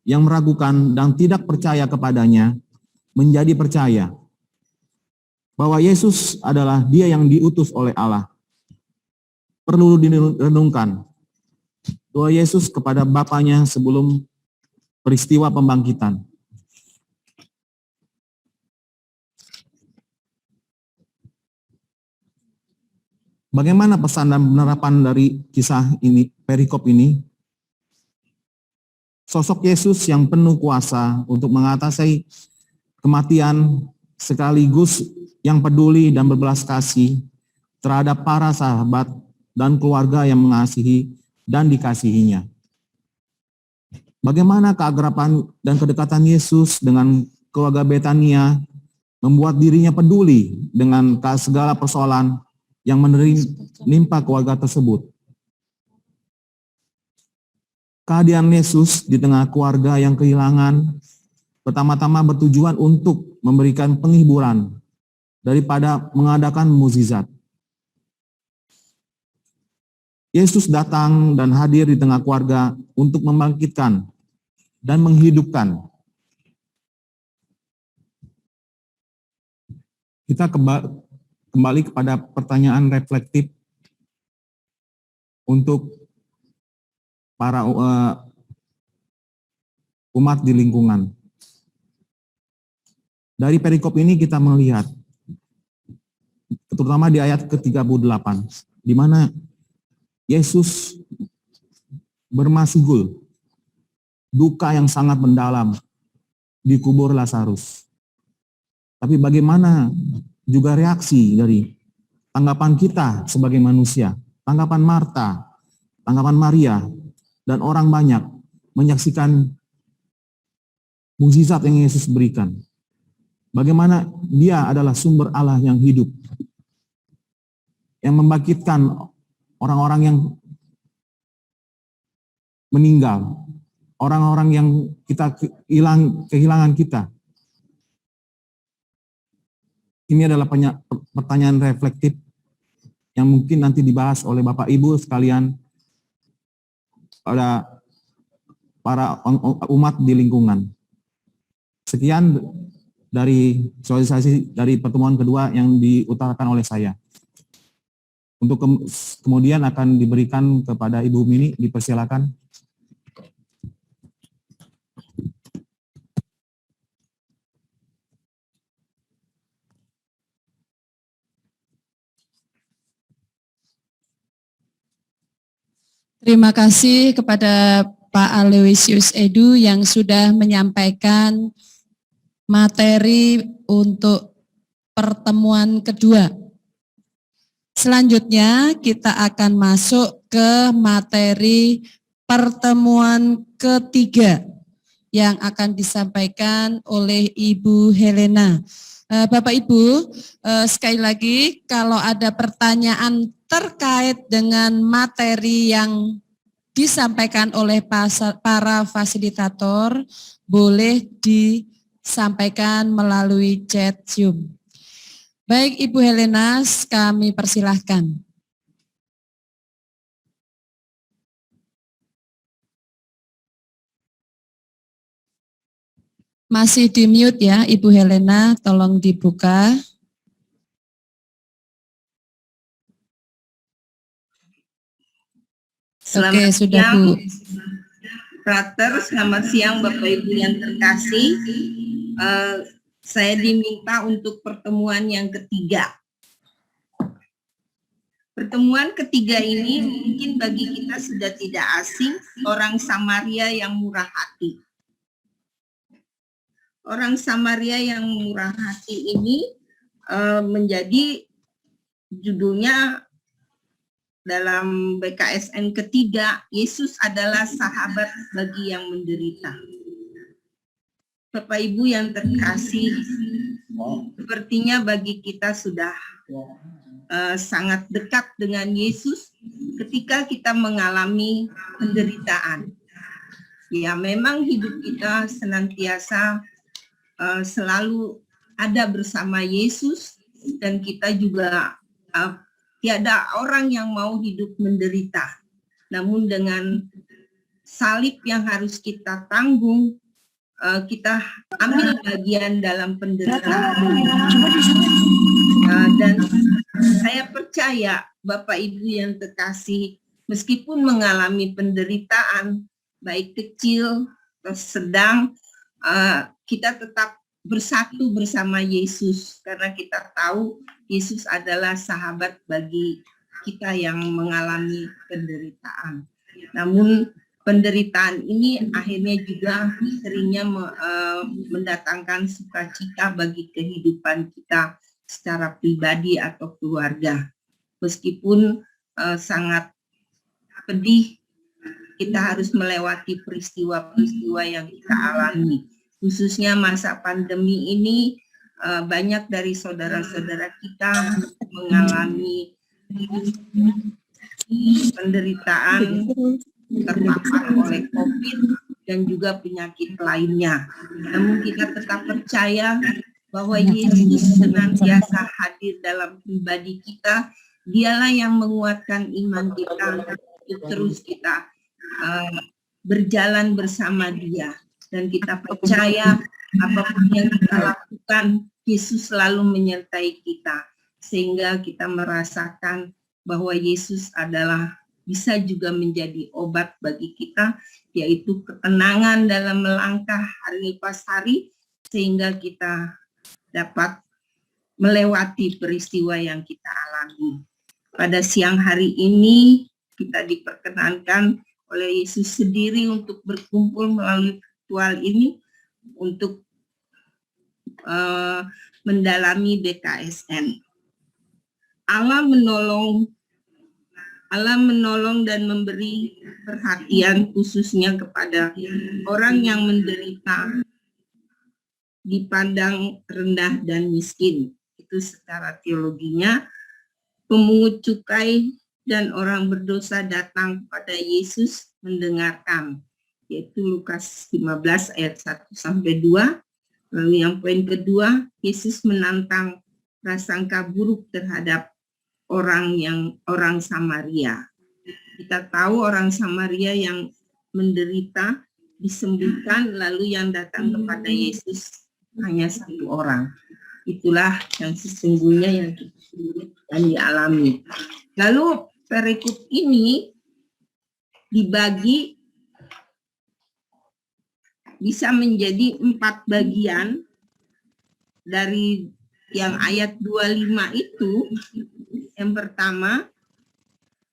yang meragukan dan tidak percaya kepadanya menjadi percaya bahwa Yesus adalah Dia yang diutus oleh Allah. Perlu direnungkan doa Yesus kepada Bapaknya sebelum peristiwa pembangkitan. Bagaimana pesan dan penerapan dari kisah ini, perikop ini? Sosok Yesus yang penuh kuasa untuk mengatasi kematian sekaligus yang peduli dan berbelas kasih terhadap para sahabat dan keluarga yang mengasihi dan dikasihinya. Bagaimana keakraban dan kedekatan Yesus dengan keluarga Betania membuat dirinya peduli dengan segala persoalan yang menimpa keluarga tersebut. Kehadiran Yesus di tengah keluarga yang kehilangan pertama-tama bertujuan untuk memberikan penghiburan daripada mengadakan mukjizat. Yesus datang dan hadir di tengah keluarga untuk membangkitkan dan menghidupkan. Kita kembali kepada pertanyaan reflektif untuk para umat di lingkungan. Dari perikop ini kita melihat, terutama di ayat ke-38, di mana Yesus bermasigul duka yang sangat mendalam di kubur Lazarus. Tapi bagaimana juga reaksi dari tanggapan kita sebagai manusia, tanggapan Marta, tanggapan Maria, dan orang banyak menyaksikan mukjizat yang Yesus berikan. Bagaimana Dia adalah sumber Allah yang hidup, yang membangkitkan orang-orang yang meninggal, orang-orang yang kita kehilangan kita. Ini adalah pertanyaan reflektif yang mungkin nanti dibahas oleh Bapak Ibu sekalian pada para umat di lingkungan. Sekian dari sosialisasi dari pertemuan kedua yang diutarakan oleh saya. Untuk kemudian akan diberikan kepada Ibu Mini, dipersilakan. Terima kasih kepada Pak Aloysius Edu yang sudah menyampaikan materi untuk pertemuan kedua. Selanjutnya kita akan masuk ke materi pertemuan ketiga yang akan disampaikan oleh Ibu Helena. Bapak Ibu, sekali lagi kalau ada pertanyaan terkait dengan materi yang disampaikan oleh para fasilitator, boleh disampaikan melalui chat Zoom. Baik Ibu Helena, kami persilahkan. Masih di mute ya Ibu Helena, tolong dibuka. Oke, sudah Bu. Frater, selamat siang Bapak Ibu yang terkasih. Saya diminta untuk pertemuan yang ketiga. Pertemuan ketiga ini mungkin bagi kita sudah tidak asing, orang Samaria yang murah hati. Orang Samaria yang murah hati ini menjadi judulnya dalam BKSN ketiga, Yesus adalah sahabat bagi yang menderita. Bapak Ibu yang terkasih, sepertinya bagi kita sudah sangat dekat dengan Yesus ketika kita mengalami penderitaan. Ya, memang hidup kita senantiasa selalu ada bersama Yesus, dan kita juga tiada orang yang mau hidup menderita. Namun dengan salib yang harus kita tanggung, kita ambil bagian dalam penderitaan. Dan saya percaya Bapak Ibu yang terkasih, meskipun mengalami penderitaan, baik kecil atau sedang, kita tetap bersatu bersama Yesus, karena kita tahu Yesus adalah sahabat bagi kita yang mengalami penderitaan. Namun penderitaan ini akhirnya juga seringnya mendatangkan sukacita bagi kehidupan kita secara pribadi atau keluarga. Meskipun sangat pedih, kita harus melewati peristiwa-peristiwa yang kita alami. Khususnya masa pandemi ini, banyak dari saudara-saudara kita mengalami penderitaan terpapar oleh COVID dan juga penyakit lainnya. Namun kita tetap percaya bahwa Yesus senantiasa hadir dalam pribadi kita. Dialah yang menguatkan iman kita untuk terus kita berjalan bersama Dia. Dan kita percaya apapun yang kita lakukan, Yesus selalu menyertai kita, sehingga kita merasakan bahwa Yesus adalah bisa juga menjadi obat bagi kita, yaitu ketenangan dalam melangkah hari lepas hari, sehingga kita dapat melewati peristiwa yang kita alami. Pada siang hari ini kita diperkenankan oleh Yesus sendiri untuk berkumpul melalui ritual ini untuk mendalami BKSN. Allah menolong dan memberi perhatian khususnya kepada orang yang menderita, dipandang rendah dan miskin. Itu secara teologinya. Pemungut cukai dan orang berdosa datang kepada Yesus mendengarkan, yaitu Lukas 15 ayat 1-2. Lalu yang poin kedua, Yesus menantang prasangka buruk terhadap orang Samaria. Kita tahu orang Samaria yang menderita disembuhkan, lalu yang datang kepada Yesus hanya satu orang. Itulah yang sesungguhnya yang dialami. Lalu perikop ini dibagi bisa menjadi 4 bagian. Dari yang ayat 25 itu, yang pertama,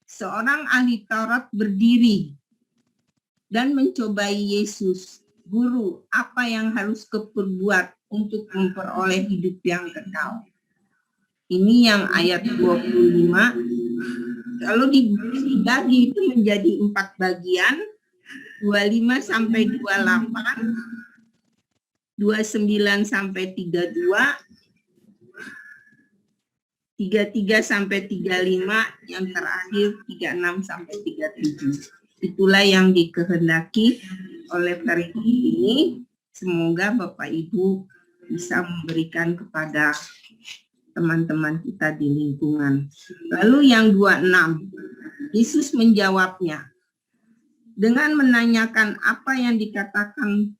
seorang ahli Taurat berdiri dan mencobai Yesus, "Guru, apa yang harus kuperbuat untuk memperoleh hidup yang kekal?" Ini yang ayat 25. Kalau dibagi itu menjadi 4 bagian, 25 sampai 28, 29 sampai 32, 33 sampai 35, yang terakhir 36 sampai 37. Itulah yang dikehendaki oleh perikop ini. Semoga Bapak Ibu bisa memberikan kepada teman-teman kita di lingkungan. Lalu yang 26, Yesus menjawabnya dengan menanyakan apa yang dikatakan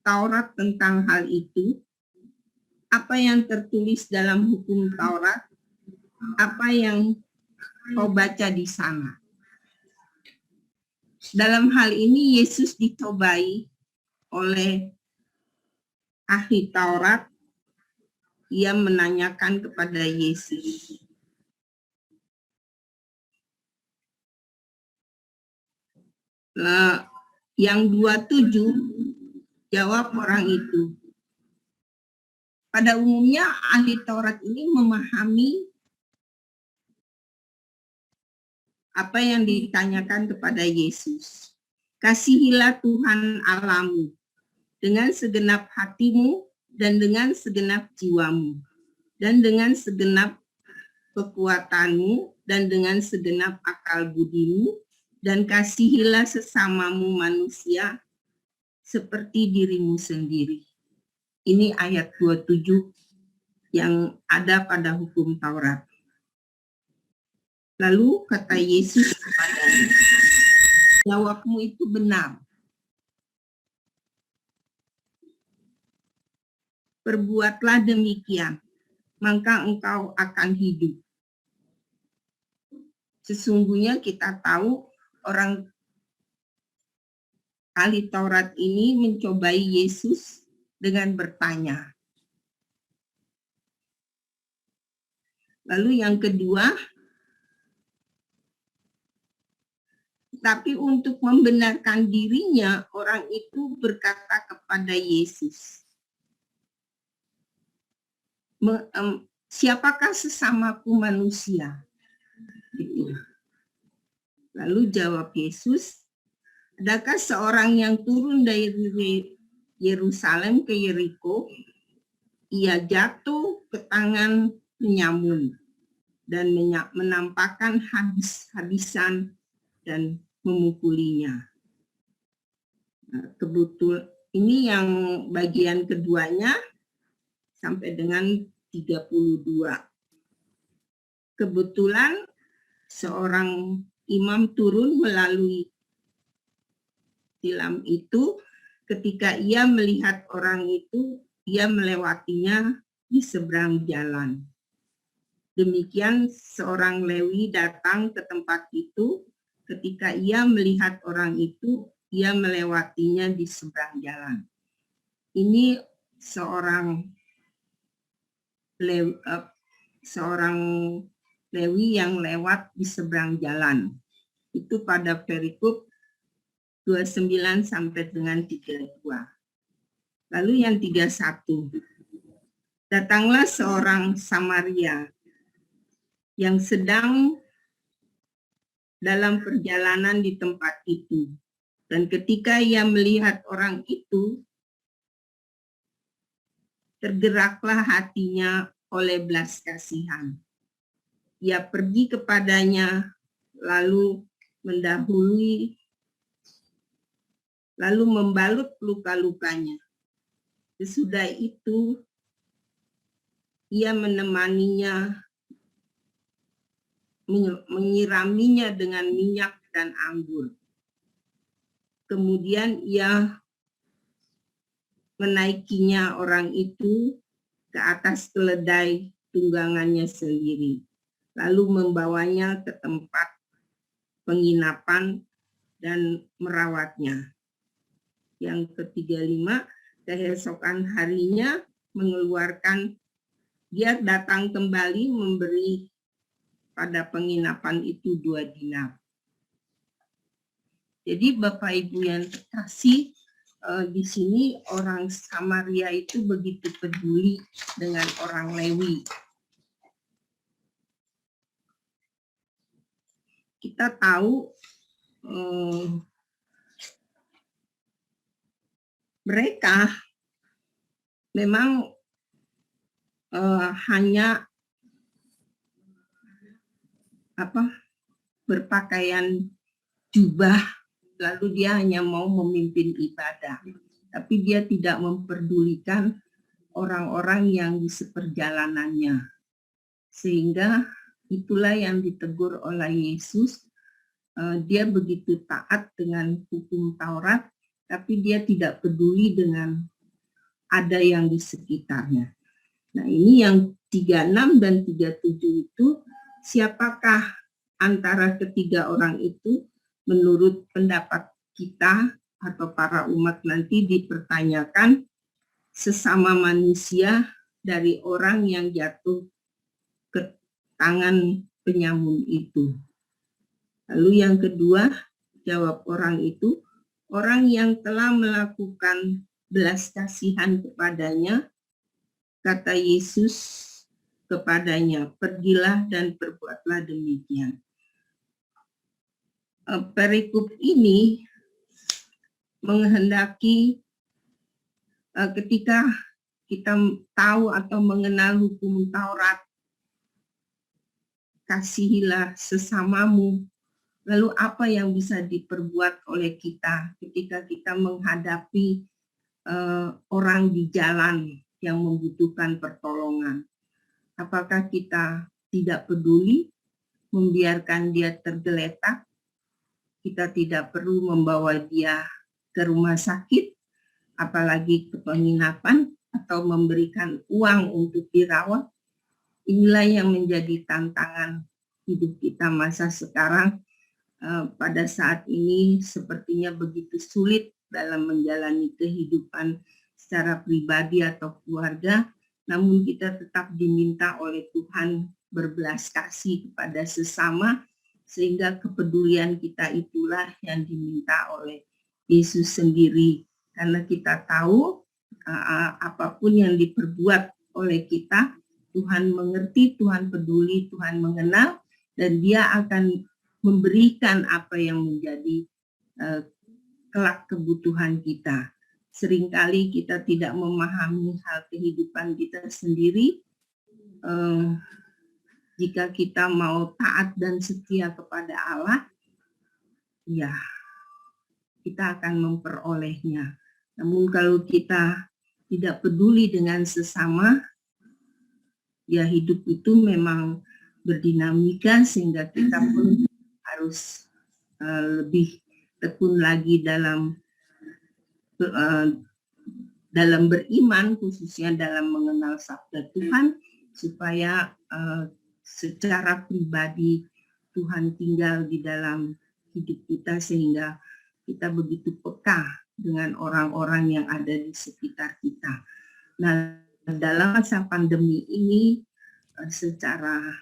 Taurat tentang hal itu, apa yang tertulis dalam hukum Taurat, apa yang kau baca di sana. dalam hal ini Yesus dicobai oleh ahli Taurat. Ia menanyakan kepada Yesus, yang 27 jawab orang itu. Pada umumnya ahli Taurat ini memahami apa yang ditanyakan kepada Yesus. Kasihilah Tuhan Allahmu dengan segenap hatimu dan dengan segenap jiwamu dan dengan segenap kekuatanmu dan dengan segenap akal budimu, dan kasihilah sesamamu manusia seperti dirimu sendiri. Ini ayat 27 yang ada pada hukum Taurat. Lalu kata Yesus kepadanya, jawabmu itu benar. Perbuatlah demikian, maka engkau akan hidup. Sesungguhnya kita tahu orang ahli Taurat ini mencobai Yesus dengan bertanya. Lalu yang kedua, tapi untuk membenarkan dirinya, orang itu berkata kepada Yesus, siapakah sesamaku manusia? Gitu. Lalu jawab Yesus, adakah seorang yang turun dari Yerusalem ke Yeriko, ia jatuh ke tangan penyamun dan menampakkan habis-habisan dan memukulinya. Nah, kebetul ini yang bagian keduanya sampai dengan 32. Kebetulan seorang imam turun melalui tilam itu. Ketika ia melihat orang itu, ia melewatinya di seberang jalan. Demikian seorang Lewi datang ke tempat itu. Ketika ia melihat orang itu, ia melewatinya di seberang jalan. Ini seorang Lewi yang lewat di seberang jalan. Itu pada perikop 29 sampai dengan 32. Lalu yang 31. Datanglah seorang Samaria yang sedang dalam perjalanan di tempat itu. Dan ketika ia melihat orang itu, tergeraklah hatinya oleh belas kasihan. Ia pergi kepadanya, lalu mendahului, lalu membalut luka-lukanya. Sesudah itu, ia menemaninya, menyiraminya dengan minyak dan anggur. Kemudian ia menaikinya orang itu ke atas keledai tunggangannya sendiri, lalu membawanya ke tempat penginapan dan merawatnya. Yang ke-35, keesokan harinya dia datang kembali memberi pada penginapan itu 2 dinar. Jadi Bapak Ibu yang terkasih, di sini orang Samaria itu begitu peduli dengan orang Lewi. Kita tahu mereka memang hanya berpakaian jubah, lalu dia hanya mau memimpin ibadah, tapi dia tidak memperdulikan orang-orang yang di seperjalanannya. Sehingga itulah yang ditegur oleh Yesus. Dia begitu taat dengan hukum Taurat, tapi dia tidak peduli dengan ada yang di sekitarnya. Nah, ini yang 36 dan 37 itu, siapakah antara ketiga orang itu menurut pendapat kita atau para umat nanti dipertanyakan sesama manusia dari orang yang jatuh ke tangan penyamun itu. Lalu yang kedua, jawab orang itu, orang yang telah melakukan belas kasihan kepadanya, kata Yesus kepadanya, pergilah dan perbuatlah demikian. Perikop ini menghendaki ketika kita tahu atau mengenal hukum Taurat, kasihilah sesamamu. Lalu apa yang bisa diperbuat oleh kita ketika kita menghadapi orang di jalan yang membutuhkan pertolongan? Apakah kita tidak peduli, membiarkan dia tergeletak? Kita tidak perlu membawa dia ke rumah sakit, apalagi ke penginapan, atau memberikan uang untuk dirawat. Inilah yang menjadi tantangan hidup kita masa sekarang. Pada saat ini sepertinya begitu sulit dalam menjalani kehidupan secara pribadi atau keluarga, namun kita tetap diminta oleh Tuhan berbelas kasih kepada sesama, sehingga kepedulian kita itulah yang diminta oleh Yesus sendiri. Karena kita tahu apapun yang diperbuat oleh kita, Tuhan mengerti, Tuhan peduli, Tuhan mengenal, dan Dia akan memberikan apa yang menjadi kelak kebutuhan kita. Seringkali kita tidak memahami hal kehidupan kita sendiri. Jika kita mau taat dan setia kepada Allah, ya kita akan memperolehnya. Namun kalau kita tidak peduli dengan sesama, ya hidup itu memang berdinamika, sehingga kita pun harus lebih tekun lagi dalam beriman, khususnya dalam mengenal sabda Tuhan, supaya secara pribadi Tuhan tinggal di dalam hidup kita, sehingga kita begitu peka dengan orang-orang yang ada di sekitar kita. Nah, dalam masa pandemi ini secara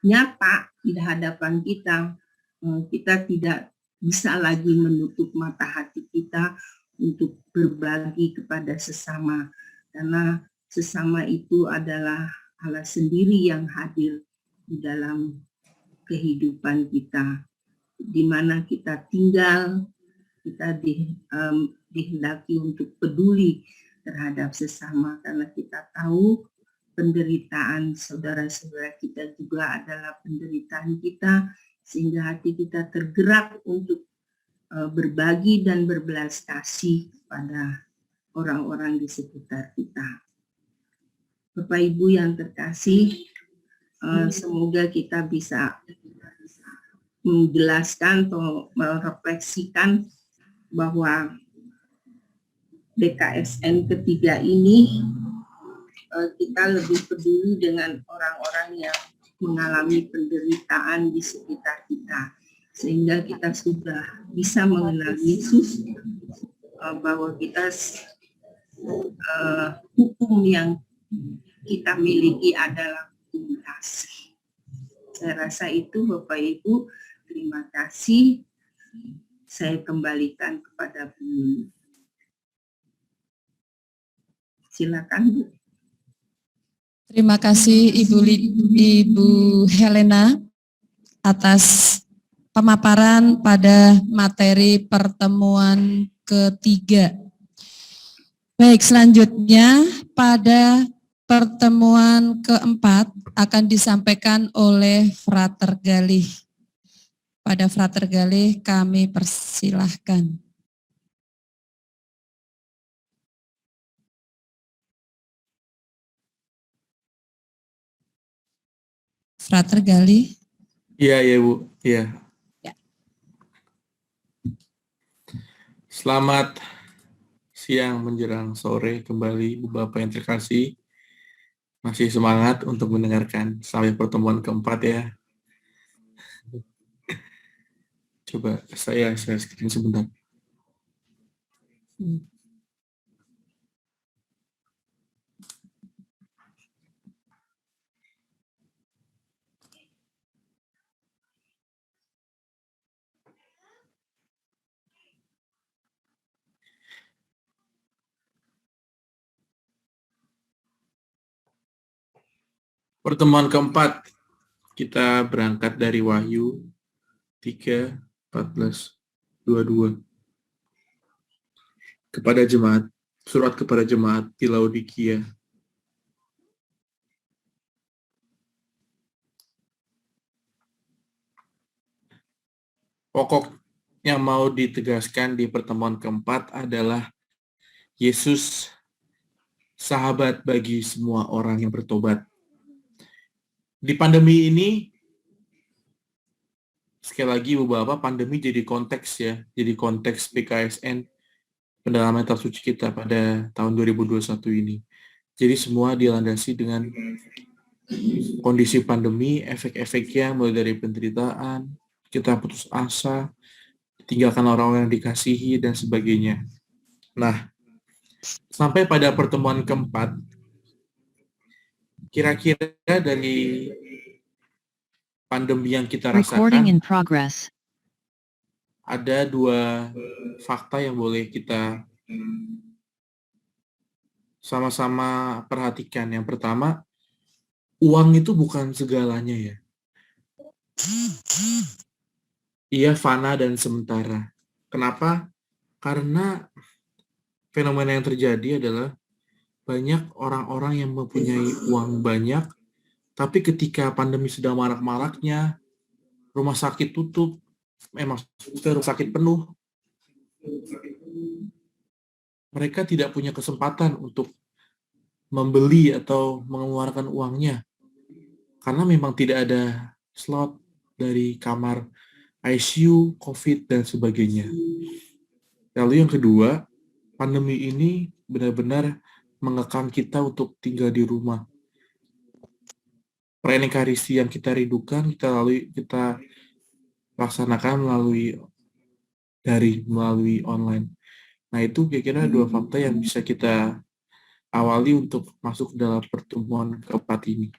nyata di hadapan kita, kita tidak bisa lagi menutup mata hati kita untuk berbagi kepada sesama, karena sesama itu adalah Allah sendiri yang hadir di dalam kehidupan kita. Di mana kita tinggal, kita dihendaki untuk peduli terhadap sesama, karena kita tahu penderitaan saudara-saudara kita juga adalah penderitaan kita, sehingga hati kita tergerak untuk berbagi dan berbelas kasih kepada orang-orang di sekitar kita. Bapak Ibu yang terkasih, semoga kita bisa menjelaskan atau merefleksikan bahwa BKSN ketiga ini kita lebih peduli dengan orang-orang yang mengalami penderitaan di sekitar kita, sehingga kita sudah bisa mengenal Yesus, bahwa kita hukum yang kita miliki adalah hukum kasih. Saya rasa itu, Bapak Ibu. Terima kasih. Saya kembalikan kepada Bu. Silakan, Bu. Terima kasih Ibu Helena atas pemaparan pada materi pertemuan ketiga. Baik, selanjutnya pada pertemuan keempat akan disampaikan oleh Frater Galih. Pada Frater Galih kami persilahkan. Frater Galih. Iya Bu, iya. Ya. Selamat siang menjelang sore kembali Ibu Bapak yang terkasih. Masih semangat untuk mendengarkan sampai pertemuan keempat ya. Coba saya screen sebentar. Pertemuan keempat, kita berangkat dari Wahyu 3, 14, 22. Surat kepada jemaat di Laodikia. Pokok yang mau ditegaskan di pertemuan keempat adalah Yesus sahabat bagi semua orang yang bertobat. Di pandemi ini, sekali lagi Ibu Bapak, pandemi jadi konteks ya, jadi konteks PKSN, pendalaman kitab suci kita pada tahun 2021 ini. Jadi semua dilandasi dengan kondisi pandemi, efek-efeknya mulai dari penderitaan, kita putus asa, tinggalkan orang-orang yang dikasihi, dan sebagainya. Nah, sampai pada pertemuan keempat, kira-kira dari pandemi yang kita rasakan, ada dua fakta yang boleh kita sama-sama perhatikan. Yang pertama, uang itu bukan segalanya ya. Ia fana dan sementara. Kenapa? Karena fenomena yang terjadi adalah banyak orang-orang yang mempunyai uang banyak, tapi ketika pandemi sedang marak-maraknya, rumah sakit tutup, rumah sakit penuh, mereka tidak punya kesempatan untuk membeli atau mengeluarkan uangnya, karena memang tidak ada slot dari kamar ICU, COVID, dan sebagainya. Lalu yang kedua, pandemi ini benar-benar mengekang kita untuk tinggal di rumah. Perayaan Ekaristi yang kita rindukan, kita laksanakan melalui online. Nah, itu kira-kira dua fakta yang bisa kita awali untuk masuk dalam pertemuan keempat ini.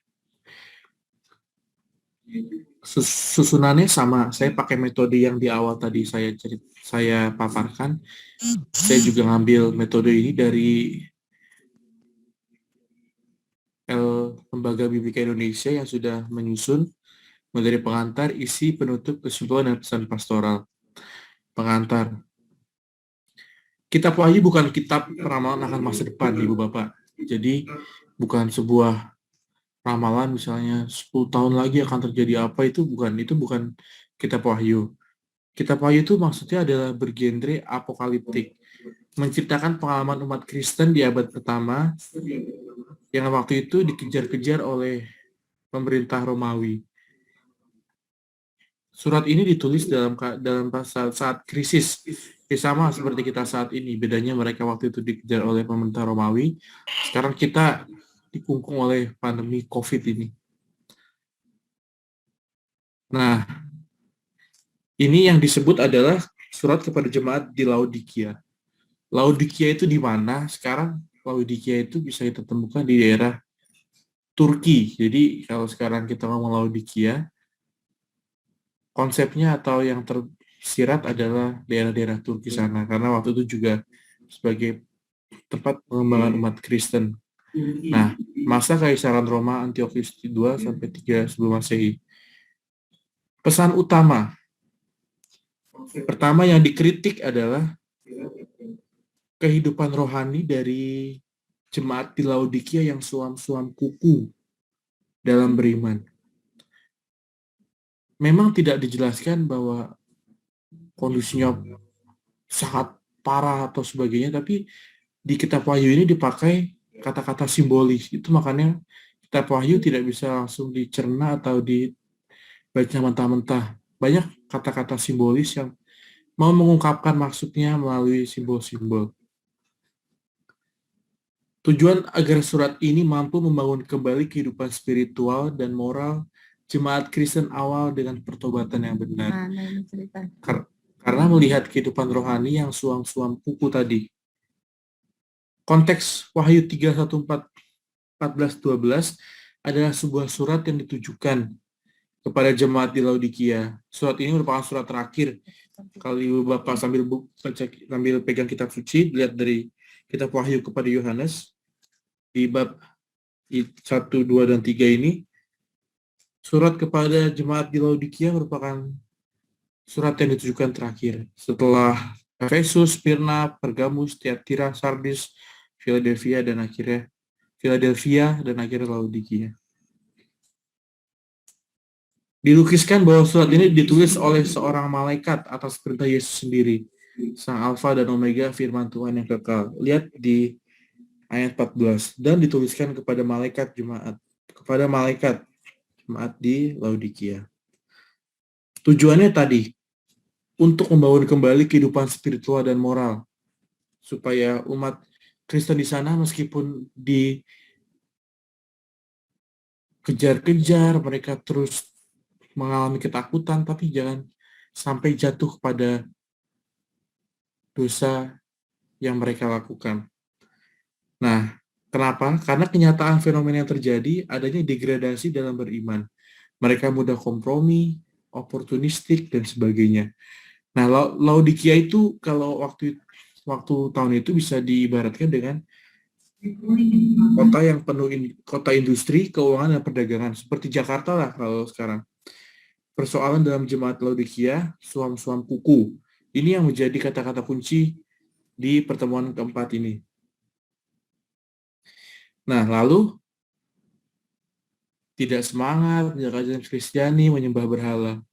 Susunannya sama, saya pakai metode yang di awal tadi saya paparkan. Saya juga ngambil metode ini dari Lembaga Biblika Indonesia yang sudah menyusun materi pengantar, isi, penutup, kesimpulan, dan pesan pastoral. Pengantar. Kitab Wahyu bukan kitab ramalan akan masa depan, Ibu Bapak. Jadi bukan sebuah ramalan misalnya 10 tahun lagi akan terjadi apa, itu bukan kitab Wahyu. Kitab Wahyu itu maksudnya adalah bergenre apokaliptik, menceritakan pengalaman umat Kristen di abad pertama yang waktu itu dikejar-kejar oleh pemerintah Romawi. Surat ini ditulis dalam saat krisis, sama seperti kita saat ini. Bedanya mereka waktu itu dikejar oleh pemerintah Romawi, sekarang kita dikungkung oleh pandemi COVID ini. Nah, ini yang disebut adalah surat kepada jemaat di Laodikia. Laodikia itu di mana? Sekarang Laodikia itu bisa kita temukan di daerah Turki. Jadi kalau sekarang kita ngomong Laodikia, konsepnya atau yang tersirat adalah daerah-daerah Turki sana, karena waktu itu juga sebagai tempat pengembangan umat Kristen. Nah, masa Kaisaran Roma Antiochus II sampai 3 sebelum Masehi. Pesan utama pertama yang dikritik adalah kehidupan rohani dari jemaat di Laodikia yang suam-suam kuku dalam beriman. Memang tidak dijelaskan bahwa kondisinya sangat parah atau sebagainya, tapi di kitab Wahyu ini dipakai kata-kata simbolis. Itu makanya kitab Wahyu tidak bisa langsung dicerna atau dibaca mentah-mentah. Banyak kata-kata simbolis yang mau mengungkapkan maksudnya melalui simbol-simbol. Tujuan agar surat ini mampu membangun kembali kehidupan spiritual dan moral jemaat Kristen awal dengan pertobatan yang benar. Mana ini cerita? Karena melihat kehidupan rohani yang suam-suam kuku tadi. Konteks Wahyu 3:14-12 adalah sebuah surat yang ditujukan kepada jemaat di Laodikia. Surat ini merupakan surat terakhir. Kalau Ibu Bapak sambil pegang kitab suci, lihat dari kitab Wahyu kepada Yohanes, di bab 1, 2, dan 3 ini, surat kepada jemaat di Laodikia merupakan surat yang ditujukan terakhir. Setelah Efesus, Smyrna, Pergamus, Tiatira, Sardis, Philadelphia, dan akhirnya Laodikia. Dilukiskan bahwa surat ini ditulis oleh seorang malaikat atas perintah Yesus sendiri, Sang Alfa dan Omega, firman Tuhan yang kekal. Lihat di ayat 14, dan dituliskan kepada malaikat jemaat di Laodikia. Tujuannya tadi, untuk membangun kembali kehidupan spiritual dan moral, supaya umat Kristen di sana meskipun dikejar-kejar, mereka terus mengalami ketakutan, tapi jangan sampai jatuh pada dosa yang mereka lakukan. Nah, kenapa? Karena kenyataan fenomena yang terjadi adanya degradasi dalam beriman. Mereka mudah kompromi, oportunistik, dan sebagainya. Nah, Laodikia itu kalau waktu tahun itu bisa diibaratkan dengan kota yang penuh kota industri, keuangan, dan perdagangan. Seperti Jakarta lah kalau sekarang. Persoalan dalam jemaat Laodikia, suam-suam kuku. Ini yang menjadi kata-kata kunci di pertemuan keempat ini. Nah, lalu tidak semangat, menjaga Kristiani, menyembah berhala.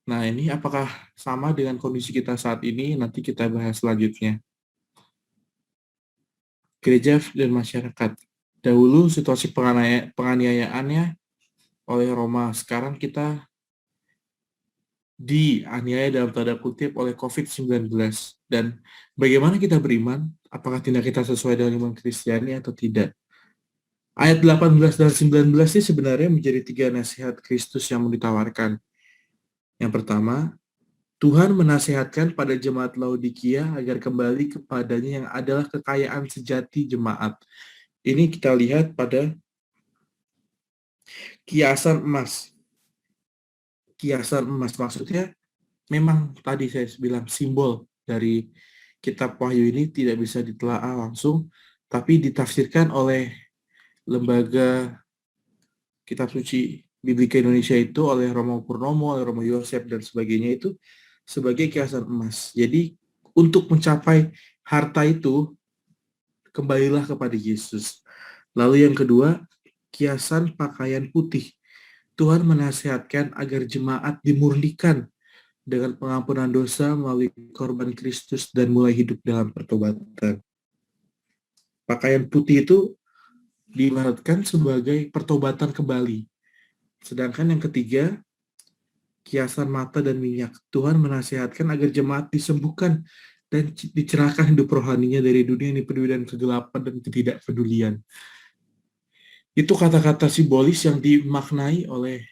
Nah, ini apakah sama dengan kondisi kita saat ini? Nanti kita bahas selanjutnya. Gereja dan masyarakat. Dahulu situasi penganiayaannya oleh Roma, sekarang kita dianiaya dalam tanda kutip oleh COVID-19. Dan bagaimana kita beriman? Apakah tindak kita sesuai dengan iman Kristiani atau tidak? Ayat 18 dan 19 ini sebenarnya menjadi 3 nasihat Kristus yang mau ditawarkan. Yang pertama, Tuhan menasihatkan pada jemaat Laodikia agar kembali kepadanya yang adalah kekayaan sejati jemaat. Ini kita lihat pada kiasan emas. Kiasan emas maksudnya memang tadi saya bilang simbol dari kitab Wahyu ini tidak bisa ditelaah langsung, tapi ditafsirkan oleh lembaga kitab suci Biblika Indonesia itu oleh Romo Purnomo, oleh Romo Yosef, dan sebagainya itu sebagai kiasan emas. Jadi untuk mencapai harta itu, kembalilah kepada Yesus. Lalu yang kedua, kiasan pakaian putih. Tuhan menasihatkan agar jemaat dimurnikan dengan pengampunan dosa melalui korban Kristus dan mulai hidup dalam pertobatan. Pakaian putih itu diibaratkan sebagai pertobatan kembali. Sedangkan yang ketiga, kiasan mata dan minyak. Tuhan menasihatkan agar jemaat disembuhkan dan dicerahkan hidup rohaninya dari dunia yang dipenuhi dengan kegelapan dan ketidakpedulian. Itu kata-kata simbolis yang dimaknai oleh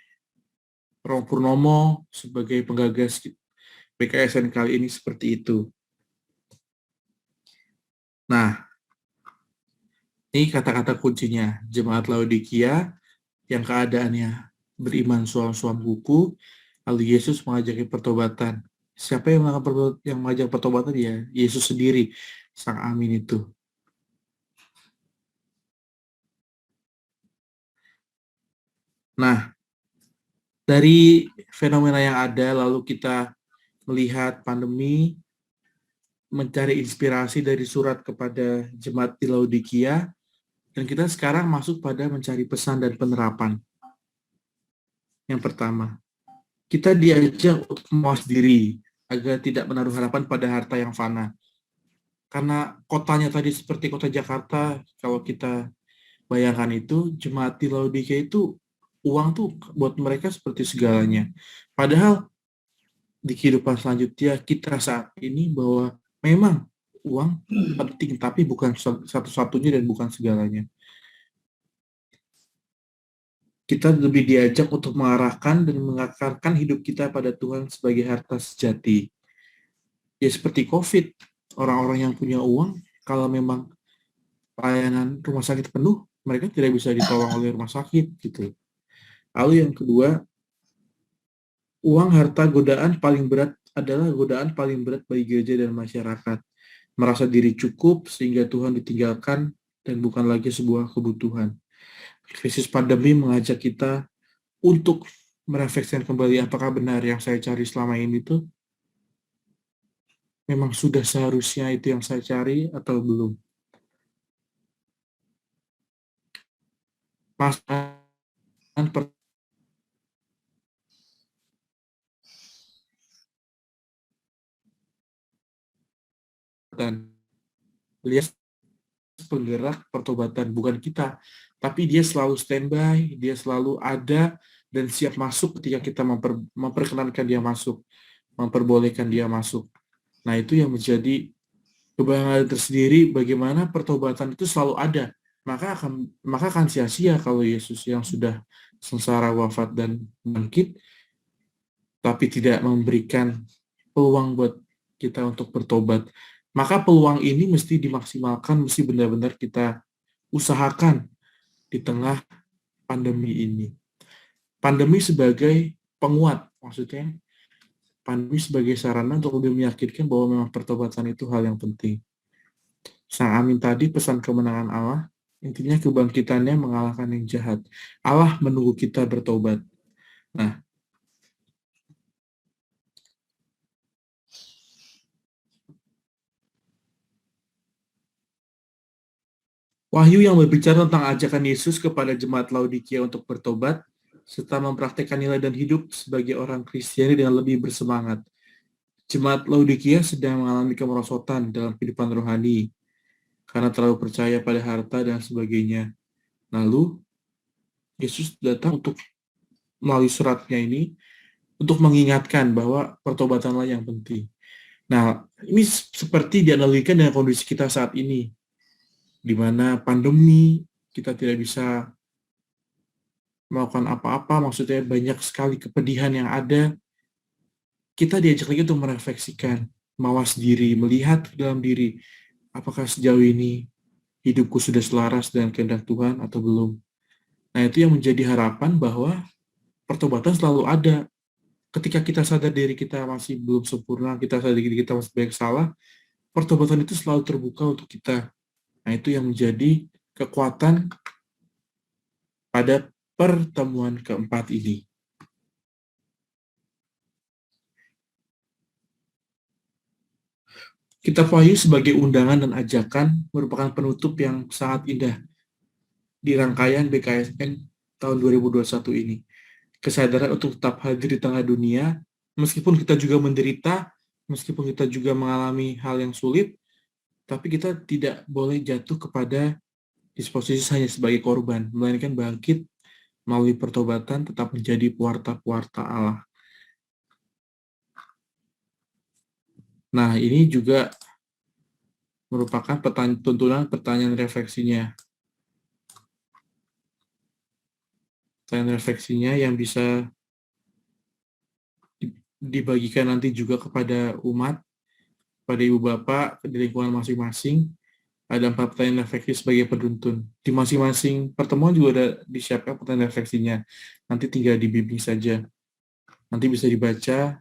Romo Purnomo sebagai penggagas PKSN kali ini seperti itu. Nah, ini kata-kata kuncinya. Jemaat Laodikia yang keadaannya beriman suam-suam kuku, lalu Yesus mengajak pertobatan. Siapa yang mengajak pertobatan? Ya, Yesus sendiri, Sang Amin itu. Nah, dari fenomena yang ada, lalu kita melihat pandemi, mencari inspirasi dari surat kepada jemaat di Laodikia, dan kita sekarang masuk pada mencari pesan dan penerapan. Yang pertama, kita diajak untuk mawas diri agar tidak menaruh harapan pada harta yang fana. Karena kotanya tadi seperti kota Jakarta, kalau kita bayangkan itu, jemaat di Laodikia itu uang tuh buat mereka seperti segalanya. Padahal di kehidupan selanjutnya kita saat ini bahwa memang uang penting, tapi bukan satu-satunya dan bukan segalanya. kita lebih diajak untuk mengarahkan dan mengakarkan hidup kita pada Tuhan sebagai harta sejati. Ya seperti COVID, orang-orang yang punya uang, kalau memang pelayanan rumah sakit penuh, mereka tidak bisa ditolong oleh rumah sakit gitu. Lalu yang kedua, uang harta godaan paling berat adalah godaan paling berat bagi gereja dan masyarakat. Merasa diri cukup sehingga Tuhan ditinggalkan dan bukan lagi sebuah kebutuhan. Krisis pandemi mengajak kita untuk merefleksikan kembali apakah benar yang saya cari selama ini tuh memang sudah seharusnya itu yang saya cari atau belum. Dan lihat penggerak pertobatan bukan kita, tapi dia selalu standby, dia selalu ada dan siap masuk ketika kita memperkenankan dia masuk, memperbolehkan dia masuk. Nah, itu yang menjadi kebanggaan tersendiri bagaimana pertobatan itu selalu ada. Maka akan sia-sia kalau Yesus yang sudah sengsara, wafat dan bangkit tapi tidak memberikan peluang buat kita untuk bertobat. Maka peluang ini mesti dimaksimalkan, mesti benar-benar kita usahakan di tengah pandemi ini. Pandemi sebagai penguat, maksudnya pandemi sebagai sarana untuk lebih meyakinkan bahwa memang pertobatan itu hal yang penting. Sang Amin tadi pesan kemenangan Allah, intinya kebangkitannya mengalahkan yang jahat. Allah menunggu kita bertobat. Nah, Wahyu yang berbicara tentang ajakan Yesus kepada jemaat Laodikia untuk bertobat, serta mempraktikkan nilai dan hidup sebagai orang Kristiani dengan lebih bersemangat. Jemaat Laodikia sedang mengalami kemerosotan dalam kehidupan rohani, karena terlalu percaya pada harta dan sebagainya. Lalu, Yesus datang untuk melalui suratnya ini, untuk mengingatkan bahwa pertobatanlah yang penting. Nah, ini seperti dianalogikan dengan kondisi kita saat ini, di mana pandemi, kita tidak bisa melakukan apa-apa, maksudnya banyak sekali kepedihan yang ada, kita diajak lagi untuk merefleksikan, mawas diri, melihat ke dalam diri, apakah sejauh ini hidupku sudah selaras dengan kehendak Tuhan atau belum. Nah, itu yang menjadi harapan bahwa pertobatan selalu ada. Ketika kita sadar diri kita masih belum sempurna, kita sadar diri kita masih banyak salah, pertobatan itu selalu terbuka untuk kita. Nah, itu yang menjadi kekuatan pada pertemuan keempat ini. Kitab Wahyu sebagai undangan dan ajakan merupakan penutup yang sangat indah di rangkaian BKSN tahun 2021 ini. Kesadaran untuk tetap hadir di tengah dunia, meskipun kita juga menderita, meskipun kita juga mengalami hal yang sulit, tapi kita tidak boleh jatuh kepada disposisi hanya sebagai korban, melainkan bangkit melalui pertobatan tetap menjadi pewarta-pewarta Allah. Nah, ini juga merupakan tuntunan pertanyaan refleksinya. Pertanyaan refleksinya yang bisa dibagikan nanti juga kepada umat, pada ibu bapak di lingkungan masing-masing. Ada 4 pertanyaan refleksi sebagai penuntun. Di masing-masing pertemuan juga ada disiapkan pertanyaan refleksinya. Nanti tinggal dibimbing saja. Nanti bisa dibaca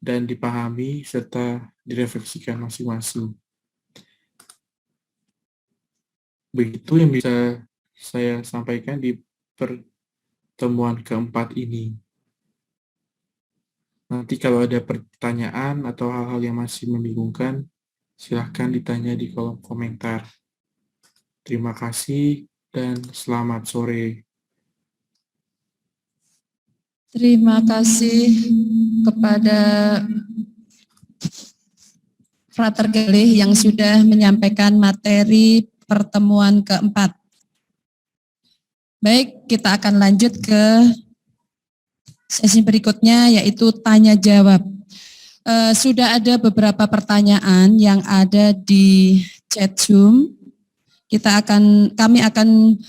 dan dipahami serta direfleksikan masing-masing. Begitu yang bisa saya sampaikan di pertemuan keempat ini. Nanti kalau ada pertanyaan atau hal-hal yang masih membingungkan, silahkan ditanya di kolom komentar. Terima kasih dan selamat sore. Terima kasih kepada Frater Galih yang sudah menyampaikan materi pertemuan keempat. Baik, kita akan lanjut ke sesi berikutnya, yaitu tanya jawab. Sudah ada beberapa pertanyaan yang ada di chat Zoom. Kami akan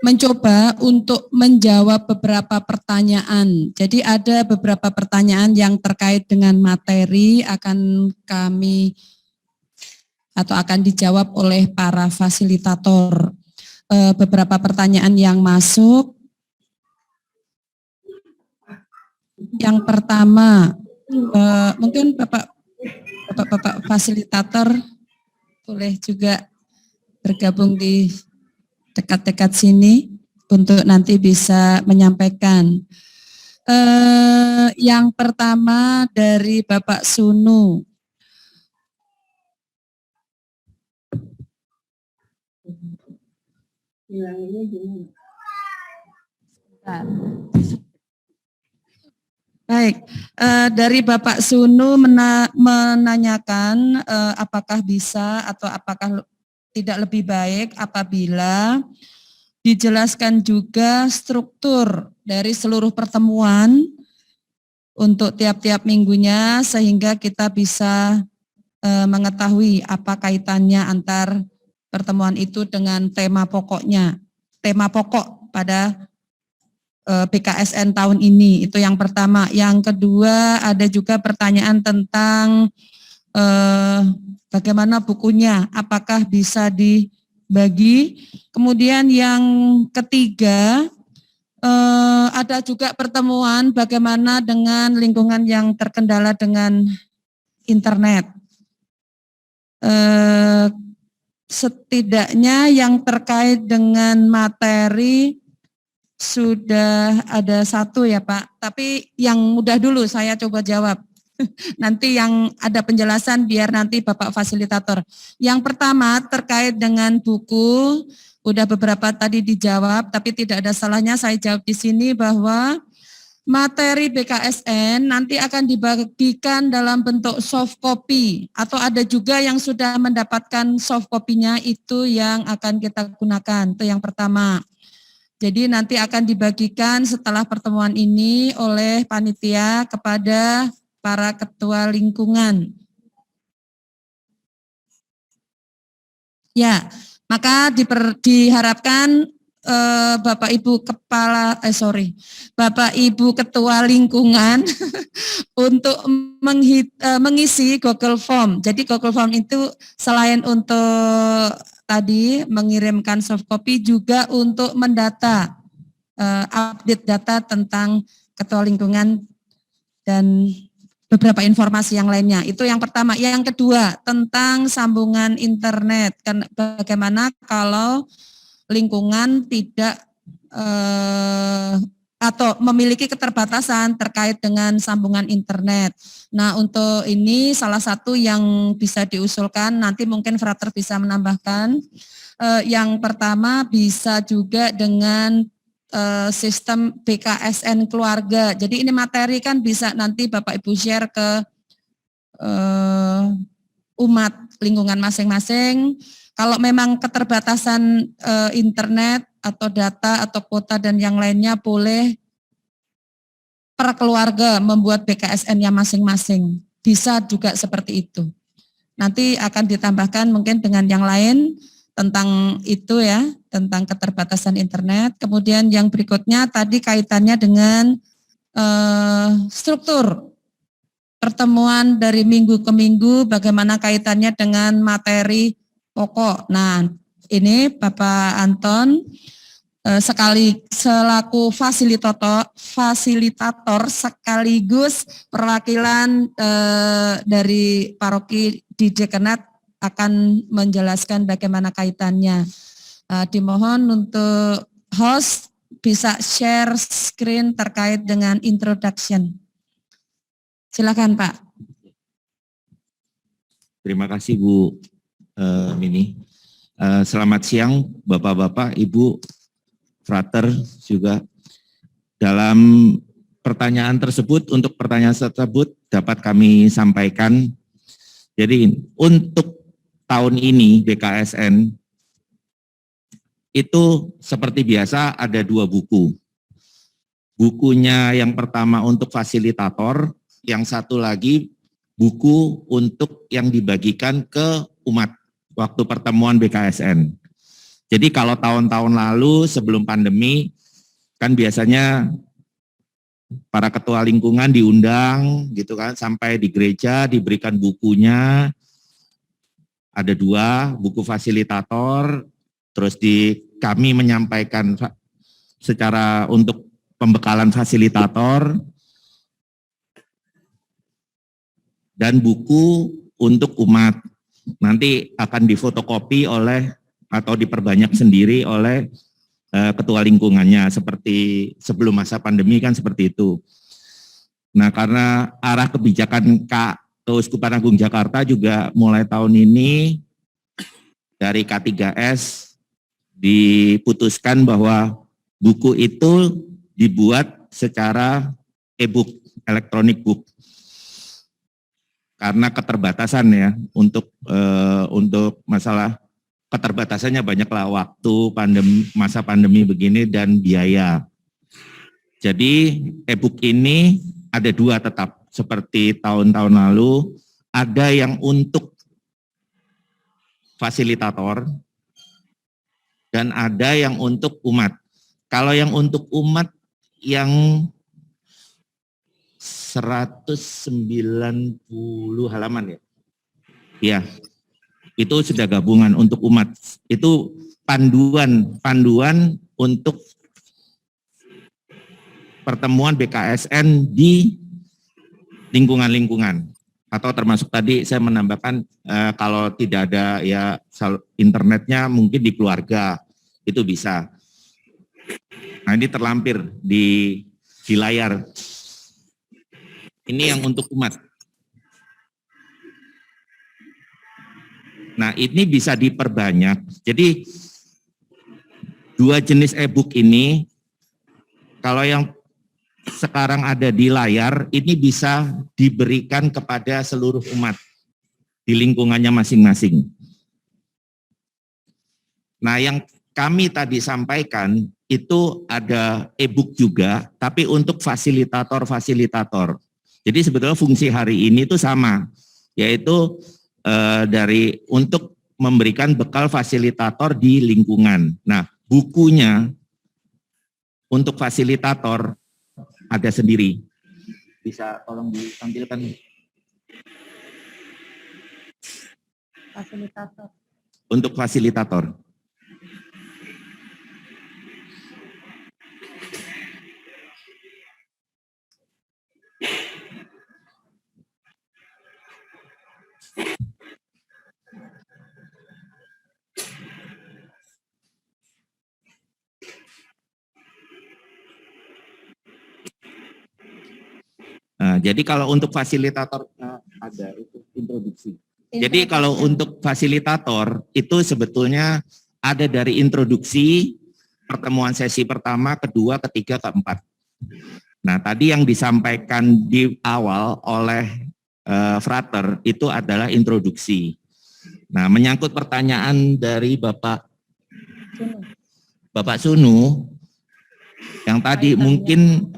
mencoba untuk menjawab beberapa pertanyaan. Jadi ada beberapa pertanyaan yang terkait dengan materi akan kami atau akan dijawab oleh para fasilitator. Beberapa pertanyaan yang masuk. Yang pertama, mungkin Bapak fasilitator boleh juga bergabung di dekat-dekat sini untuk nanti bisa menyampaikan. Yang pertama dari Bapak Sunu. Baik, dari Bapak Sunu menanyakan apakah bisa atau apakah tidak lebih baik apabila dijelaskan juga struktur dari seluruh pertemuan untuk tiap-tiap minggunya sehingga kita bisa mengetahui apa kaitannya antar pertemuan itu dengan tema pokoknya, tema pokok pada BKSN tahun ini. Itu yang pertama. Yang kedua ada juga pertanyaan tentang bagaimana bukunya, apakah bisa dibagi. Kemudian yang ketiga, ada juga pertemuan bagaimana dengan lingkungan yang terkendala dengan internet. Setidaknya yang terkait dengan materi sudah ada satu ya Pak, tapi yang mudah dulu saya coba jawab. Nanti yang ada penjelasan biar nanti Bapak fasilitator. Yang pertama terkait dengan buku, udah beberapa tadi dijawab, tapi tidak ada salahnya saya jawab di sini bahwa materi BKSN nanti akan dibagikan dalam bentuk soft copy atau ada juga yang sudah mendapatkan soft copy-nya itu yang akan kita gunakan. Itu yang pertama. Jadi nanti akan dibagikan setelah pertemuan ini oleh panitia kepada para ketua lingkungan. Ya, maka diharapkan Bapak Ibu Bapak Ibu Ketua Lingkungan untuk mengisi Google Form. Jadi Google Form itu selain untuk tadi mengirimkan soft copy juga untuk mendata, update data tentang Ketua Lingkungan dan beberapa informasi yang lainnya. Itu yang pertama. Yang kedua, tentang sambungan internet. Bagaimana kalau lingkungan tidak atau memiliki keterbatasan terkait dengan sambungan internet. Nah, untuk ini salah satu yang bisa diusulkan, nanti mungkin Frater bisa menambahkan. Yang pertama bisa juga dengan sistem BKSN keluarga. Jadi ini materi kan bisa nanti Bapak Ibu share ke umat lingkungan masing-masing. Kalau memang keterbatasan internet atau data atau kuota dan yang lainnya boleh per keluarga membuat BKSN-nya masing-masing. Bisa juga seperti itu. Nanti akan ditambahkan mungkin dengan yang lain tentang itu ya, tentang keterbatasan internet. Kemudian yang berikutnya tadi kaitannya dengan struktur pertemuan dari minggu ke minggu, bagaimana kaitannya dengan materi pokok. Nah, ini Bapak Anton selaku fasilitator sekaligus perwakilan dari paroki di Dekenat akan menjelaskan bagaimana kaitannya. Dimohon untuk host bisa share screen terkait dengan introduction. Silakan Pak. Terima kasih Bu Mini. Selamat siang Bapak-Bapak, Ibu, Frater juga. Dalam pertanyaan tersebut, untuk pertanyaan tersebut dapat kami sampaikan. Jadi untuk tahun ini BKSN itu seperti biasa ada 2 buku. Bukunya yang pertama untuk fasilitator, yang satu lagi buku untuk yang dibagikan ke umat waktu pertemuan BKSN. Jadi kalau tahun-tahun lalu sebelum pandemi, kan biasanya para ketua lingkungan diundang gitu kan, sampai di gereja diberikan bukunya, ada 2, buku fasilitator, terus kami menyampaikan secara untuk pembekalan fasilitator, dan buku untuk umat. Nanti akan difotokopi oleh atau diperbanyak sendiri oleh ketua lingkungannya, seperti sebelum masa pandemi kan seperti itu. Nah, karena arah kebijakan Keuskupan Agung Jakarta juga mulai tahun ini dari K3S diputuskan bahwa buku itu dibuat secara e-book, electronic book. Karena keterbatasan ya, untuk masalah keterbatasannya banyaklah waktu masa pandemi begini dan biaya. Jadi e-book ini ada 2 tetap seperti tahun-tahun lalu, ada yang untuk fasilitator dan ada yang untuk umat. Kalau yang untuk umat yang 190 halaman ya. Ya. Itu sudah gabungan untuk umat. Itu panduan untuk pertemuan BKSN di lingkungan-lingkungan. Atau termasuk tadi saya menambahkan kalau tidak ada ya internetnya mungkin di keluarga itu bisa. Nah, ini terlampir di layar. Ini yang untuk umat. Nah, ini bisa diperbanyak. Jadi 2 jenis e-book ini, kalau yang sekarang ada di layar, ini bisa diberikan kepada seluruh umat di lingkungannya masing-masing. Nah, yang kami tadi sampaikan itu ada e-book juga, tapi untuk fasilitator-fasilitator. Jadi sebetulnya fungsi hari ini itu sama, yaitu untuk memberikan bekal fasilitator di lingkungan. Nah, bukunya untuk fasilitator ada sendiri. Bisa tolong ditampilkan. Fasilitator. Untuk fasilitator. Nah, jadi kalau untuk fasilitator ada itu introduksi. Jadi kalau untuk fasilitator itu sebetulnya ada dari introduksi, pertemuan sesi pertama, kedua, ketiga, keempat. Nah, tadi yang disampaikan di awal oleh Frater itu adalah introduksi. Nah, menyangkut pertanyaan dari Bapak Sunu, yang tadi mungkin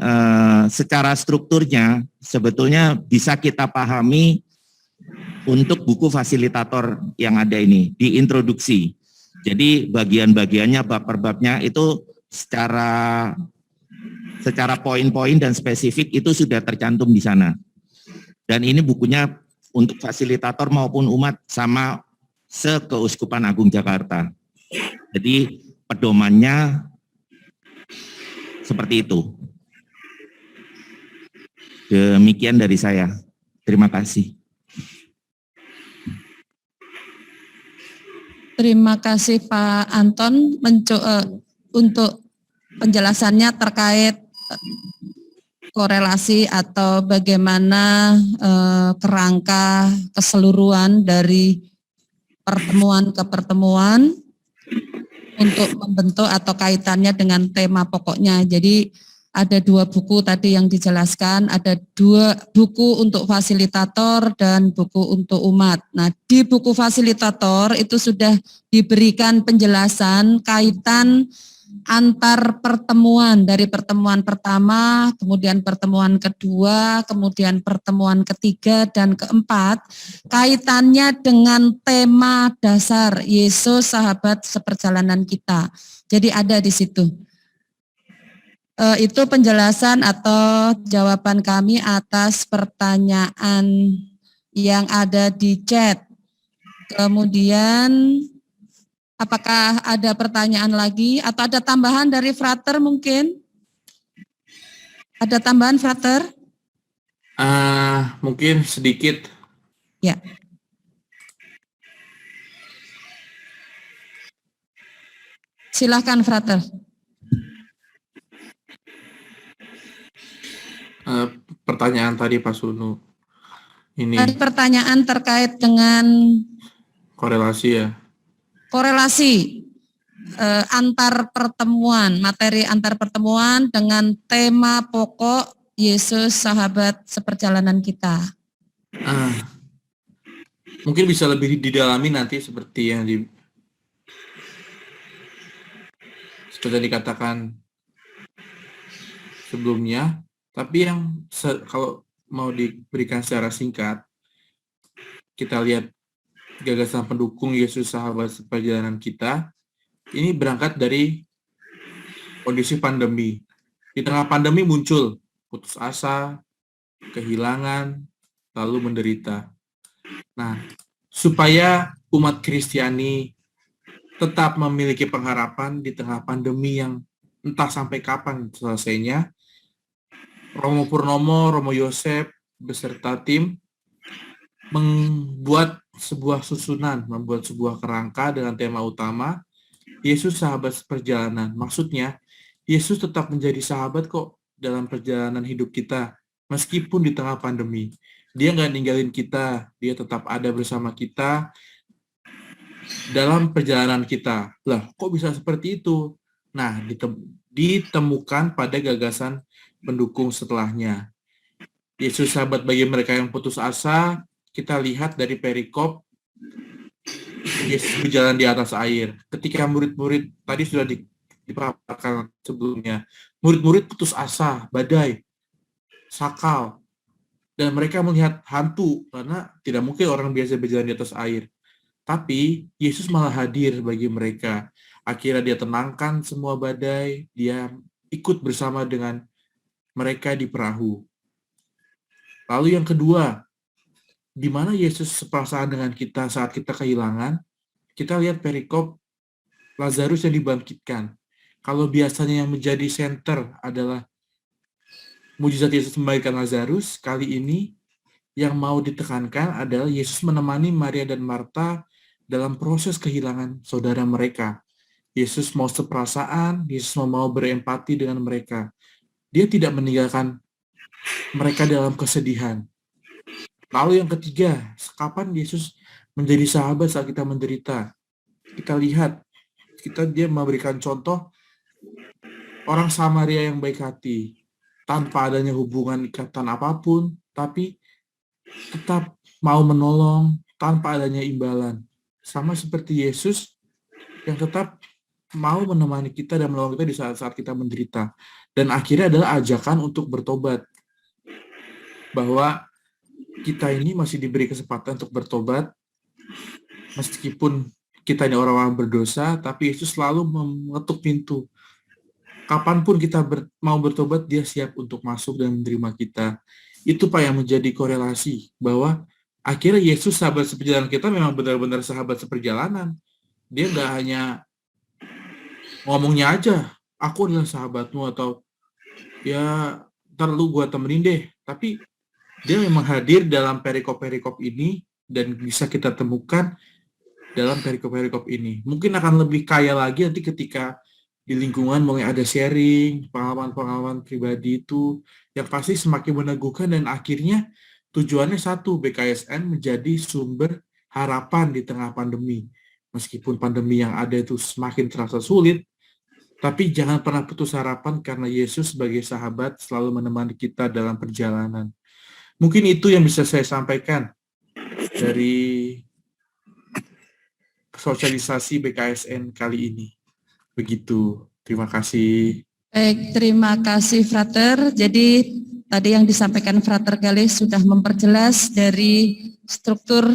secara strukturnya sebetulnya bisa kita pahami untuk buku fasilitator yang ada ini, di introduksi. Jadi bagian-bagiannya, bab per babnya itu secara poin-poin dan spesifik itu sudah tercantum di sana. Dan ini bukunya untuk fasilitator maupun umat sama se-Keuskupan Agung Jakarta. Jadi pedomannya seperti itu. Demikian dari saya. Terima kasih. Terima kasih Pak Anton untuk penjelasannya terkait korelasi atau bagaimana kerangka keseluruhan dari pertemuan ke pertemuan untuk membentuk atau kaitannya dengan tema pokoknya. Jadi ada 2 buku tadi yang dijelaskan, ada 2 buku untuk fasilitator dan buku untuk umat. Nah, di buku fasilitator itu sudah diberikan penjelasan kaitan antar pertemuan, dari pertemuan pertama, kemudian pertemuan kedua, kemudian pertemuan ketiga dan keempat, kaitannya dengan tema dasar Yesus sahabat seperjalanan kita. Jadi ada di situ. Itu penjelasan atau jawaban kami atas pertanyaan yang ada di chat. Kemudian apakah ada pertanyaan lagi atau ada tambahan dari Frater mungkin? Ada tambahan Frater? Mungkin sedikit. Ya. Silahkan Frater. Pertanyaan tadi Pak Sunu. Ini Pertanyaan terkait dengan korelasi ya. korelasi antar pertemuan, materi antar pertemuan dengan tema pokok Yesus sahabat seperjalanan kita. Mungkin bisa lebih didalami nanti seperti yang seperti dikatakan sebelumnya, tapi yang kalau mau diberikan secara singkat, kita lihat gagasan pendukung Yesus sahabat seperjalanan kita, ini berangkat dari kondisi pandemi. Di tengah pandemi muncul putus asa, kehilangan, lalu menderita. Nah, supaya umat Kristiani tetap memiliki pengharapan di tengah pandemi yang entah sampai kapan selesainya, Romo Purnomo, Romo Yosef, beserta tim membuat sebuah susunan, membuat sebuah kerangka dengan tema utama, Yesus sahabat seperjalanan. Maksudnya, Yesus tetap menjadi sahabat kok dalam perjalanan hidup kita, meskipun di tengah pandemi. Dia nggak ninggalin kita, dia tetap ada bersama kita dalam perjalanan kita. Lah, kok bisa seperti itu? Nah, ditemukan pada gagasan pendukung setelahnya. Yesus sahabat bagi mereka yang putus asa, kita lihat dari perikop, Yesus berjalan di atas air. Ketika murid-murid, tadi sudah dipaparkan sebelumnya, murid-murid putus asa, badai, sakal, dan mereka melihat hantu, karena tidak mungkin orang biasa berjalan di atas air. Tapi Yesus malah hadir bagi mereka. Akhirnya dia tenangkan semua badai, dia ikut bersama dengan mereka di perahu. Lalu yang kedua, di mana Yesus seperasaan dengan kita saat kita kehilangan, kita lihat perikop Lazarus yang dibangkitkan. Kalau biasanya yang menjadi center adalah mujizat Yesus membangkitkan Lazarus, kali ini yang mau ditekankan adalah Yesus menemani Maria dan Marta dalam proses kehilangan saudara mereka. Yesus mau seperasaan, Yesus mau berempati dengan mereka. Dia tidak meninggalkan mereka dalam kesedihan. Lalu yang ketiga, kapan Yesus menjadi sahabat saat kita menderita? Kita lihat, dia memberikan contoh orang Samaria yang baik hati, tanpa adanya hubungan ikatan apapun, tapi tetap mau menolong tanpa adanya imbalan. Sama seperti Yesus yang tetap mau menemani kita dan menolong kita di saat-saat kita menderita. Dan akhirnya adalah ajakan untuk bertobat. Bahwa kita ini masih diberi kesempatan untuk bertobat, meskipun kita ini orang-orang berdosa, tapi Yesus selalu mengetuk pintu. Kapanpun kita mau bertobat, dia siap untuk masuk dan menerima kita. Itu Pak yang menjadi korelasi, bahwa akhirnya Yesus sahabat seperjalanan kita memang benar-benar sahabat seperjalanan. Dia nggak hanya ngomongnya aja, aku adalah sahabatmu, atau ya ntar lu gua temenin deh. Tapi dia memang hadir dalam perikop-perikop ini dan bisa kita temukan dalam perikop-perikop ini. Mungkin akan lebih kaya lagi nanti ketika di lingkungan mulai ada sharing, pengalaman-pengalaman pribadi itu yang pasti semakin meneguhkan dan akhirnya tujuannya satu, BKSN menjadi sumber harapan di tengah pandemi. Meskipun pandemi yang ada itu semakin terasa sulit, tapi jangan pernah putus harapan karena Yesus sebagai sahabat selalu menemani kita dalam perjalanan. Mungkin itu yang bisa saya sampaikan dari sosialisasi BKSN kali ini. Begitu. Terima kasih. Baik, terima kasih Frater. Jadi tadi yang disampaikan Frater Galis sudah memperjelas dari struktur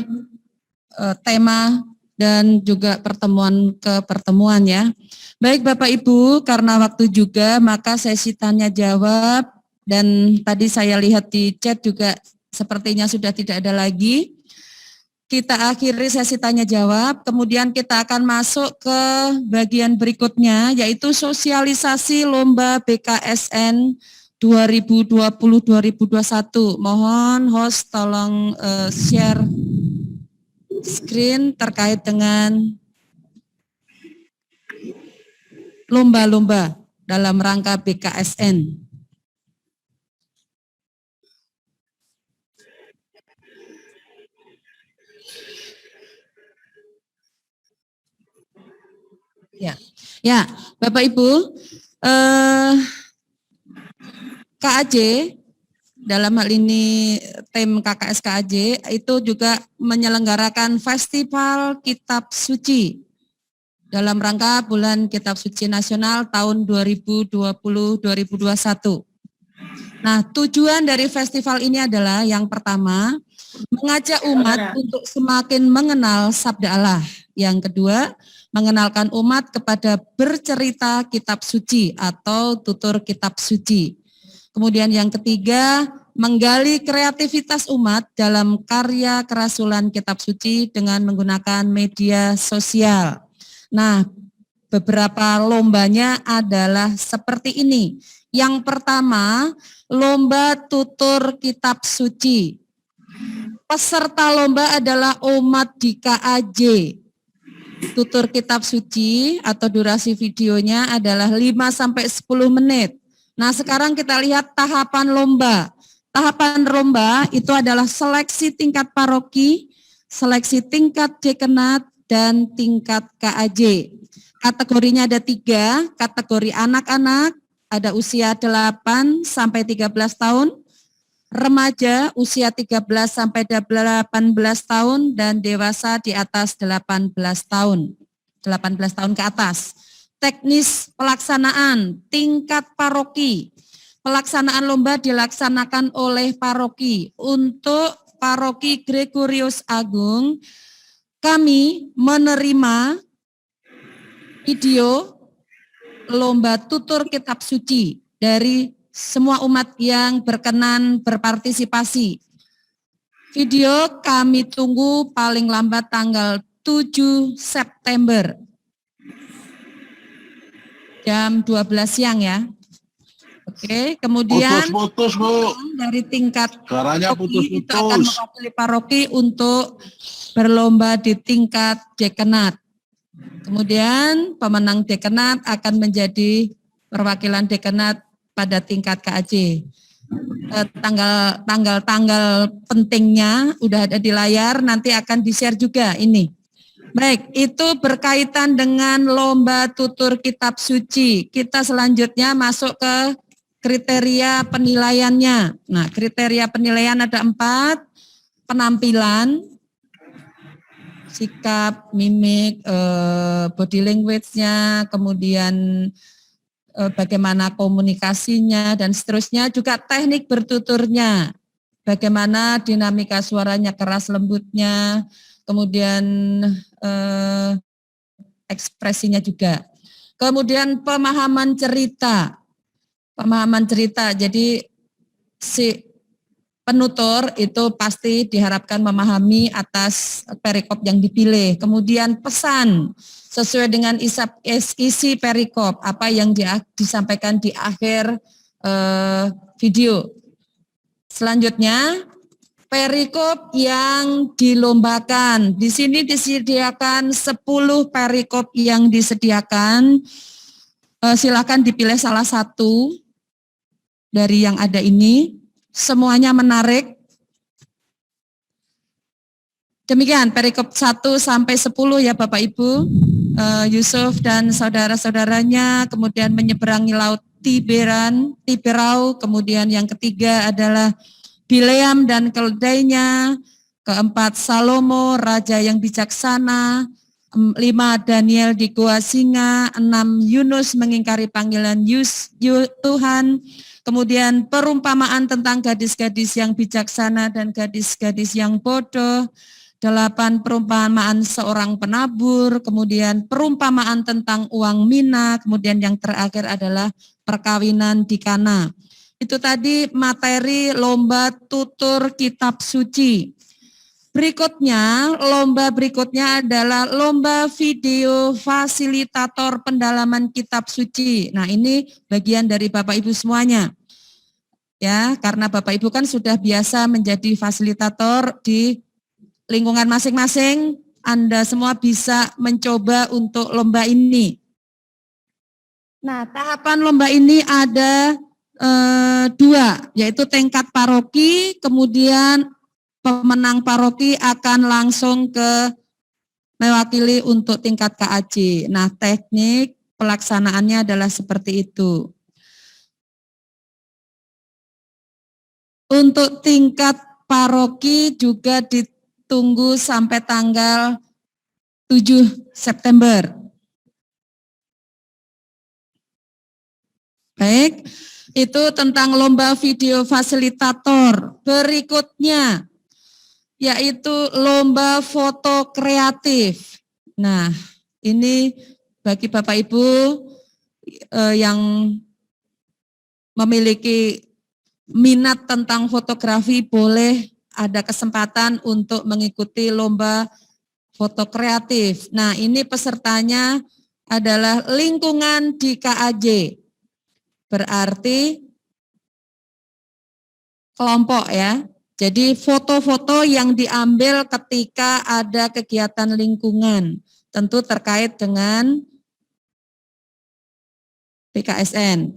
tema dan juga pertemuan ke pertemuan ya. Baik Bapak Ibu, karena waktu juga maka sesi tanya jawab dan tadi saya lihat di chat juga sepertinya sudah tidak ada lagi. Kita akhiri sesi tanya jawab, kemudian kita akan masuk ke bagian berikutnya yaitu sosialisasi lomba BKSN 2020-2021. Mohon host tolong share screen terkait dengan lomba-lomba dalam rangka BKSN. Ya, Bapak Ibu, KAJ dalam hal ini tim KKS KAJ itu juga menyelenggarakan Festival Kitab Suci dalam rangka Bulan Kitab Suci Nasional tahun 2020-2021. Nah, tujuan dari festival ini adalah yang pertama, mengajak umat untuk semakin mengenal Sabda Allah. Yang kedua, mengenalkan umat kepada bercerita kitab suci atau tutur kitab suci. Kemudian yang ketiga, menggali kreativitas umat dalam karya kerasulan kitab suci dengan menggunakan media sosial. Nah, beberapa lombanya adalah seperti ini. Yang pertama, lomba tutur kitab suci. Peserta lomba adalah umat di KAJ. Tutur kitab suci atau durasi videonya adalah 5-10 menit. Nah, sekarang kita lihat tahapan lomba. Tahapan lomba itu adalah seleksi tingkat paroki, seleksi tingkat dekanat, dan tingkat KAJ. Kategorinya ada 3, kategori anak-anak, ada usia 8 sampai 13 tahun, remaja usia 13 sampai 18 tahun, dan dewasa di atas 18 tahun. 18 tahun ke atas. Teknis pelaksanaan tingkat paroki. Pelaksanaan lomba dilaksanakan oleh paroki. Untuk paroki Gregorius Agung, kami menerima video lomba tutur kitab suci dari semua umat yang berkenan berpartisipasi. Video kami tunggu paling lambat tanggal 7 September. Jam 12 siang ya. Oke, kemudian Putus, Bu. dari tingkat Suaranya paroki itu akan putus-putus. mewakili paroki untuk berlomba di tingkat dekanat. Kemudian pemenang dekanat akan menjadi perwakilan dekanat pada tingkat KAJ. Tanggal pentingnya udah ada di layar, nanti akan di-share juga ini. Baik, itu berkaitan dengan lomba tutur kitab suci. Kita selanjutnya masuk ke kriteria penilaiannya. Nah, kriteria penilaian ada 4, penampilan, sikap, mimik, body language-nya, kemudian bagaimana komunikasinya, dan seterusnya, juga teknik bertuturnya, bagaimana dinamika suaranya, keras lembutnya, kemudian ekspresinya juga. Kemudian pemahaman cerita, jadi si penutur itu pasti diharapkan memahami atas perikop yang dipilih. Kemudian pesan sesuai dengan isi perikop, apa yang disampaikan di akhir video. Selanjutnya, perikop yang dilombakan. Di sini disediakan 10 perikop yang disediakan. Silakan dipilih salah satu dari yang ada ini. Semuanya menarik. Demikian perikop 1 sampai 10 ya Bapak Ibu. Yusuf dan saudara-saudaranya kemudian menyeberangi laut Tiberau. Kemudian yang ketiga adalah Bileam dan keledainya. Keempat, Salomo, raja yang bijaksana. 5 Daniel di gua singa, 6 Yunus mengingkari panggilan Tuhan, kemudian perumpamaan tentang gadis-gadis yang bijaksana dan gadis-gadis yang bodoh, 8 perumpamaan seorang penabur, kemudian perumpamaan tentang uang mina, kemudian yang terakhir adalah perkawinan di Kana. Itu tadi materi lomba tutur kitab suci. Berikutnya, lomba berikutnya adalah lomba video fasilitator pendalaman kitab suci. Nah, ini bagian dari Bapak Ibu semuanya. Ya, karena Bapak Ibu kan sudah biasa menjadi fasilitator di lingkungan masing-masing, Anda semua bisa mencoba untuk lomba ini. Nah, tahapan lomba ini ada 2, yaitu tingkat paroki, kemudian pemenang paroki akan langsung mewakili untuk tingkat KAJ. Nah, teknik pelaksanaannya adalah seperti itu. Untuk tingkat paroki juga ditunggu sampai tanggal 7 September. Baik, itu tentang lomba video fasilitator. Berikutnya, yaitu lomba foto kreatif. Nah, ini bagi Bapak Ibu yang memiliki minat tentang fotografi, boleh ada kesempatan untuk mengikuti lomba foto kreatif. Nah, ini pesertanya adalah lingkungan di KAJ. Berarti kelompok ya. Jadi foto-foto yang diambil ketika ada kegiatan lingkungan, tentu terkait dengan PKSN.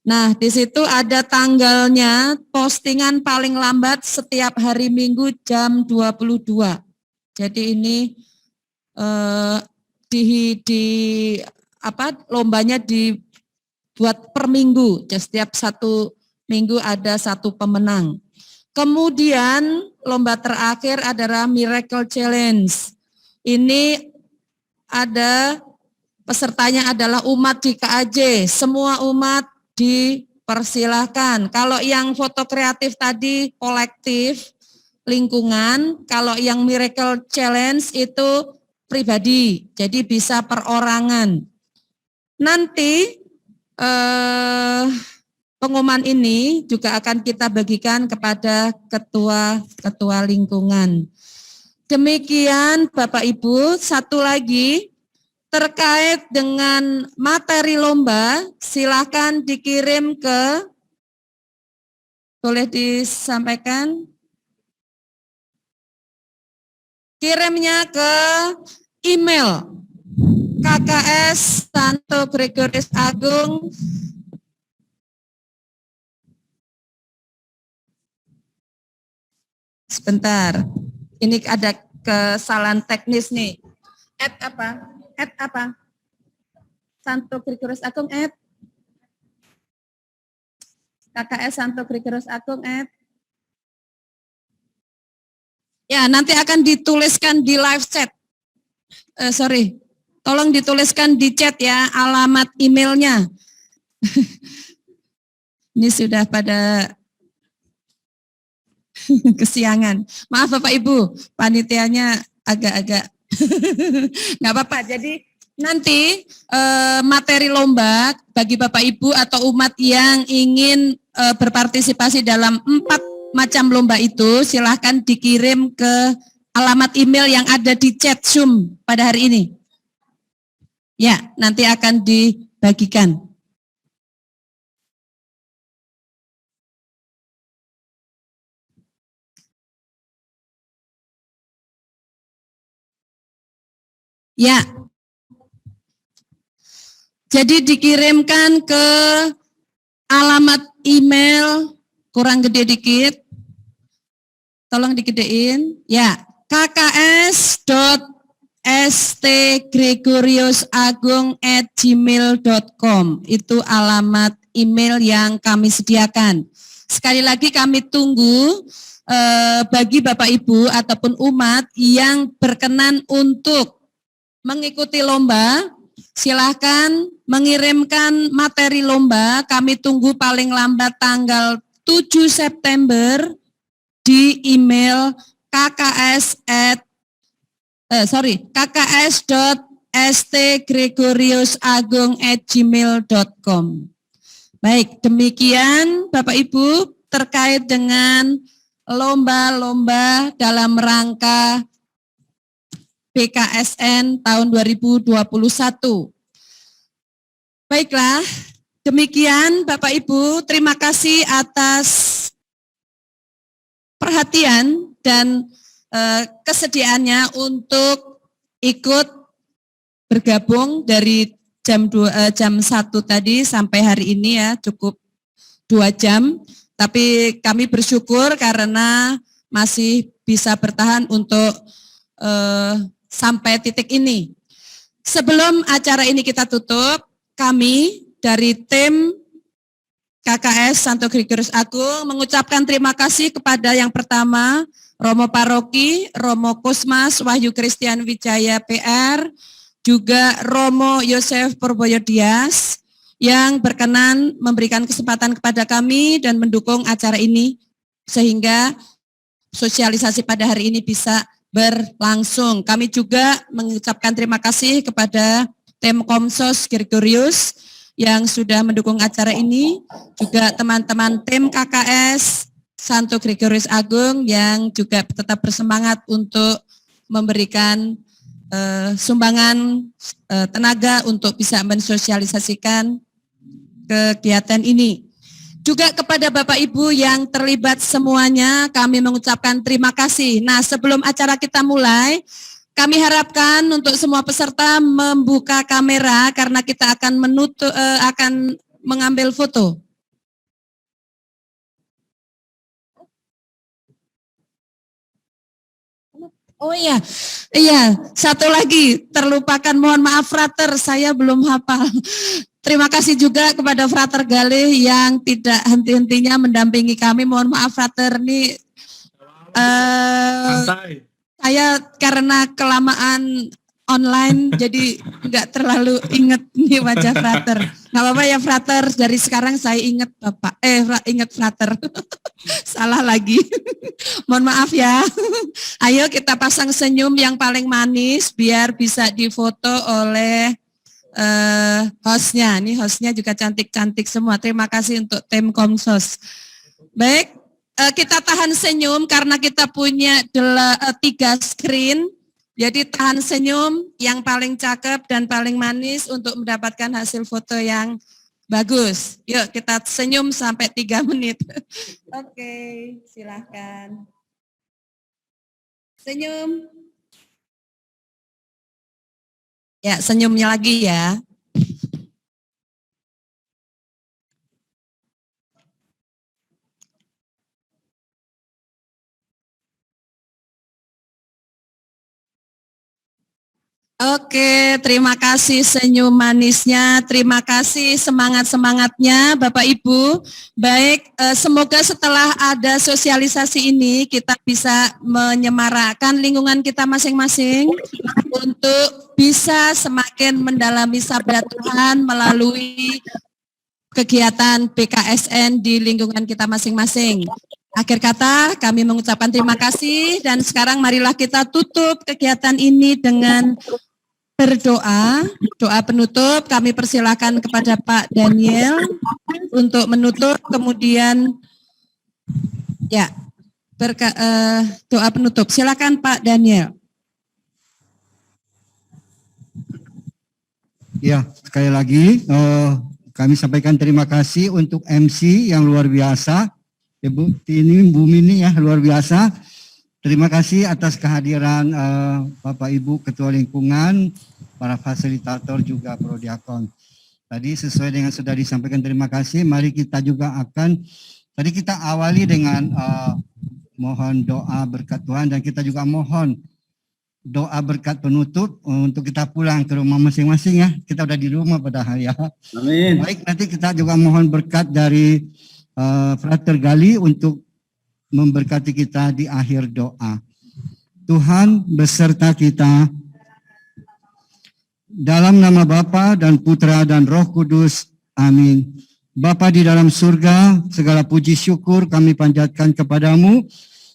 Nah, di situ ada tanggalnya, postingan paling lambat setiap hari Minggu jam 22. Jadi ini lombanya dibuat per minggu, setiap 1 minggu ada 1 pemenang. Kemudian lomba terakhir adalah Miracle Challenge. Ini ada pesertanya adalah umat di KAJ. Semua umat dipersilahkan. Kalau yang foto kreatif tadi kolektif lingkungan, kalau yang Miracle Challenge itu pribadi. Jadi bisa perorangan. Nanti pengumuman ini juga akan kita bagikan kepada ketua lingkungan. Demikian Bapak Ibu, satu lagi terkait dengan materi lomba, silakan dikirim boleh disampaikan? Kirimnya ke email KKS Santo Gregorius Agung sebentar, ini ada kesalahan teknis nih. Apa? Santo Gregorius Agung KKS Santo Gregorius Agung Ya, nanti akan dituliskan di live chat. Tolong dituliskan di chat ya, alamat emailnya. Ini sudah pada kesiangan. Maaf Bapak Ibu, panitianya agak-agak nggak apa-apa. Jadi nanti materi lomba bagi Bapak Ibu atau umat yang ingin berpartisipasi dalam 4 macam lomba itu, silahkan dikirim ke alamat email yang ada di chat Zoom pada hari ini. Ya, nanti akan dibagikan. Ya, jadi dikirimkan ke alamat email, kurang gede dikit, tolong digedein, ya, kks.stgregoriusagung@gmail.com, itu alamat email yang kami sediakan. Sekali lagi kami tunggu bagi Bapak Ibu ataupun umat yang berkenan untuk mengikuti lomba, silahkan mengirimkan materi lomba. Kami tunggu paling lambat tanggal 7 September di email kks.stgregoriusagung@gmail.com. Baik, demikian Bapak Ibu terkait dengan lomba-lomba dalam rangka PKSN tahun 2021. Baiklah, demikian Bapak Ibu, terima kasih atas perhatian dan kesediaannya untuk ikut bergabung dari jam 1 tadi sampai hari ini ya, cukup 2 jam. Tapi kami bersyukur karena masih bisa bertahan untuk sampai titik ini. Sebelum acara ini kita tutup, kami dari tim KKS Santo Gregorius Agung mengucapkan terima kasih kepada yang pertama Romo Paroki, Romo Kusmas Wahyu Kristian Wijaya PR, juga Romo Yosef Purboyo Dias yang berkenan memberikan kesempatan kepada kami dan mendukung acara ini sehingga sosialisasi pada hari ini bisa berlangsung. Kami juga mengucapkan terima kasih kepada tim Komsos Gregorius yang sudah mendukung acara ini, juga teman-teman tim KKS Santo Gregorius Agung yang juga tetap bersemangat untuk memberikan sumbangan tenaga untuk bisa mensosialisasikan kegiatan ini. Juga kepada Bapak Ibu yang terlibat semuanya, kami mengucapkan terima kasih. Nah, sebelum acara kita mulai, kami harapkan untuk semua peserta membuka kamera karena kita akan mengambil foto. Oh iya, satu lagi terlupakan, mohon maaf Frater, saya belum hafal. Terima kasih juga kepada Frater Galih yang tidak henti-hentinya mendampingi kami. Mohon maaf Frater, ini saya karena kelamaan online jadi nggak terlalu inget nih wajah Frater. Nggak apa-apa ya Frater, dari sekarang saya inget Bapak, inget Frater. Salah lagi. Mohon maaf ya. Ayo kita pasang senyum yang paling manis biar bisa difoto oleh hostnya. Nih hostnya juga cantik-cantik semua. Terima kasih untuk tim Komsos. Baik, kita tahan senyum karena kita punya 3 screen. Jadi tahan senyum yang paling cakep dan paling manis untuk mendapatkan hasil foto yang bagus. Yuk kita senyum sampai 3 menit. Oke, silahkan. Senyum. Ya, senyumnya lagi ya. Oke, terima kasih senyum manisnya, terima kasih semangat-semangatnya Bapak Ibu. Baik, semoga setelah ada sosialisasi ini kita bisa menyemarakkan lingkungan kita masing-masing untuk bisa semakin mendalami sabda Tuhan melalui kegiatan PKSN di lingkungan kita masing-masing. Akhir kata, kami mengucapkan terima kasih dan sekarang marilah kita tutup kegiatan ini dengan berdoa. Doa penutup kami persilakan kepada Pak Daniel untuk menutup, kemudian ya doa penutup. Silakan Pak Daniel. Ya, sekali lagi kami sampaikan terima kasih untuk MC yang luar biasa. Ibu ini Bu Mini ya, luar biasa. Terima kasih atas kehadiran Bapak Ibu Ketua Lingkungan, para fasilitator juga Prodiakon. Tadi sesuai dengan sudah disampaikan terima kasih, mari kita juga akan, tadi kita awali dengan mohon doa berkat Tuhan dan kita juga mohon doa berkat penutup untuk kita pulang ke rumah masing-masing ya. Kita udah di rumah padahal ya. Amin. Baik, nanti kita juga mohon berkat dari Frater Gali untuk memberkati kita di akhir doa. Tuhan beserta kita, Dalam nama Bapa dan Putra dan Roh Kudus. Amin. Bapa di dalam surga, segala puji syukur kami panjatkan kepadamu.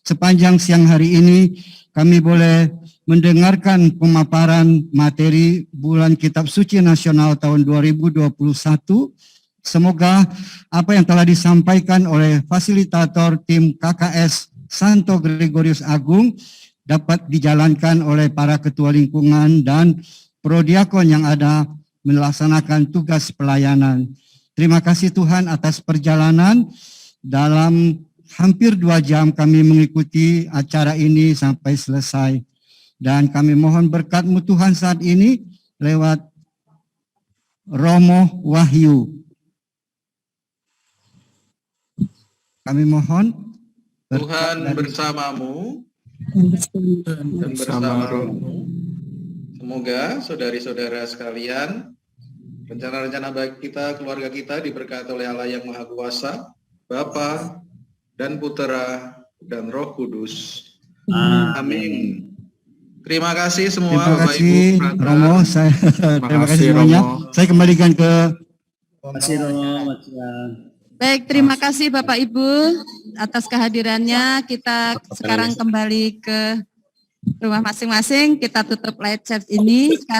Sepanjang siang hari ini kami boleh mendengarkan pemaparan materi bulan Kitab Suci Nasional tahun 2021. Semoga apa yang telah disampaikan oleh fasilitator tim KKS Santo Gregorius Agung dapat dijalankan oleh para ketua lingkungan dan prodiakon yang ada melaksanakan tugas pelayanan. Terima kasih Tuhan atas perjalanan. Dalam hampir 2 jam kami mengikuti acara ini sampai selesai. Dan kami mohon berkat-Mu Tuhan saat ini lewat Romo Wahyu. Kami mohon Tuhan bersamamu dan bersama rohmu. Semoga saudari-saudara sekalian, rencana-rencana baik kita, keluarga kita diberkati oleh Allah yang Maha Kuasa, Bapa dan Putera dan Roh Kudus. Amin. Terima kasih semua. Terima kasih Romo. Terima kasih semuanya. Saya kembalikan ke Baik, terima kasih Bapak Ibu atas kehadirannya. Kita sekarang kembali ke rumah masing-masing. Kita tutup live chat ini.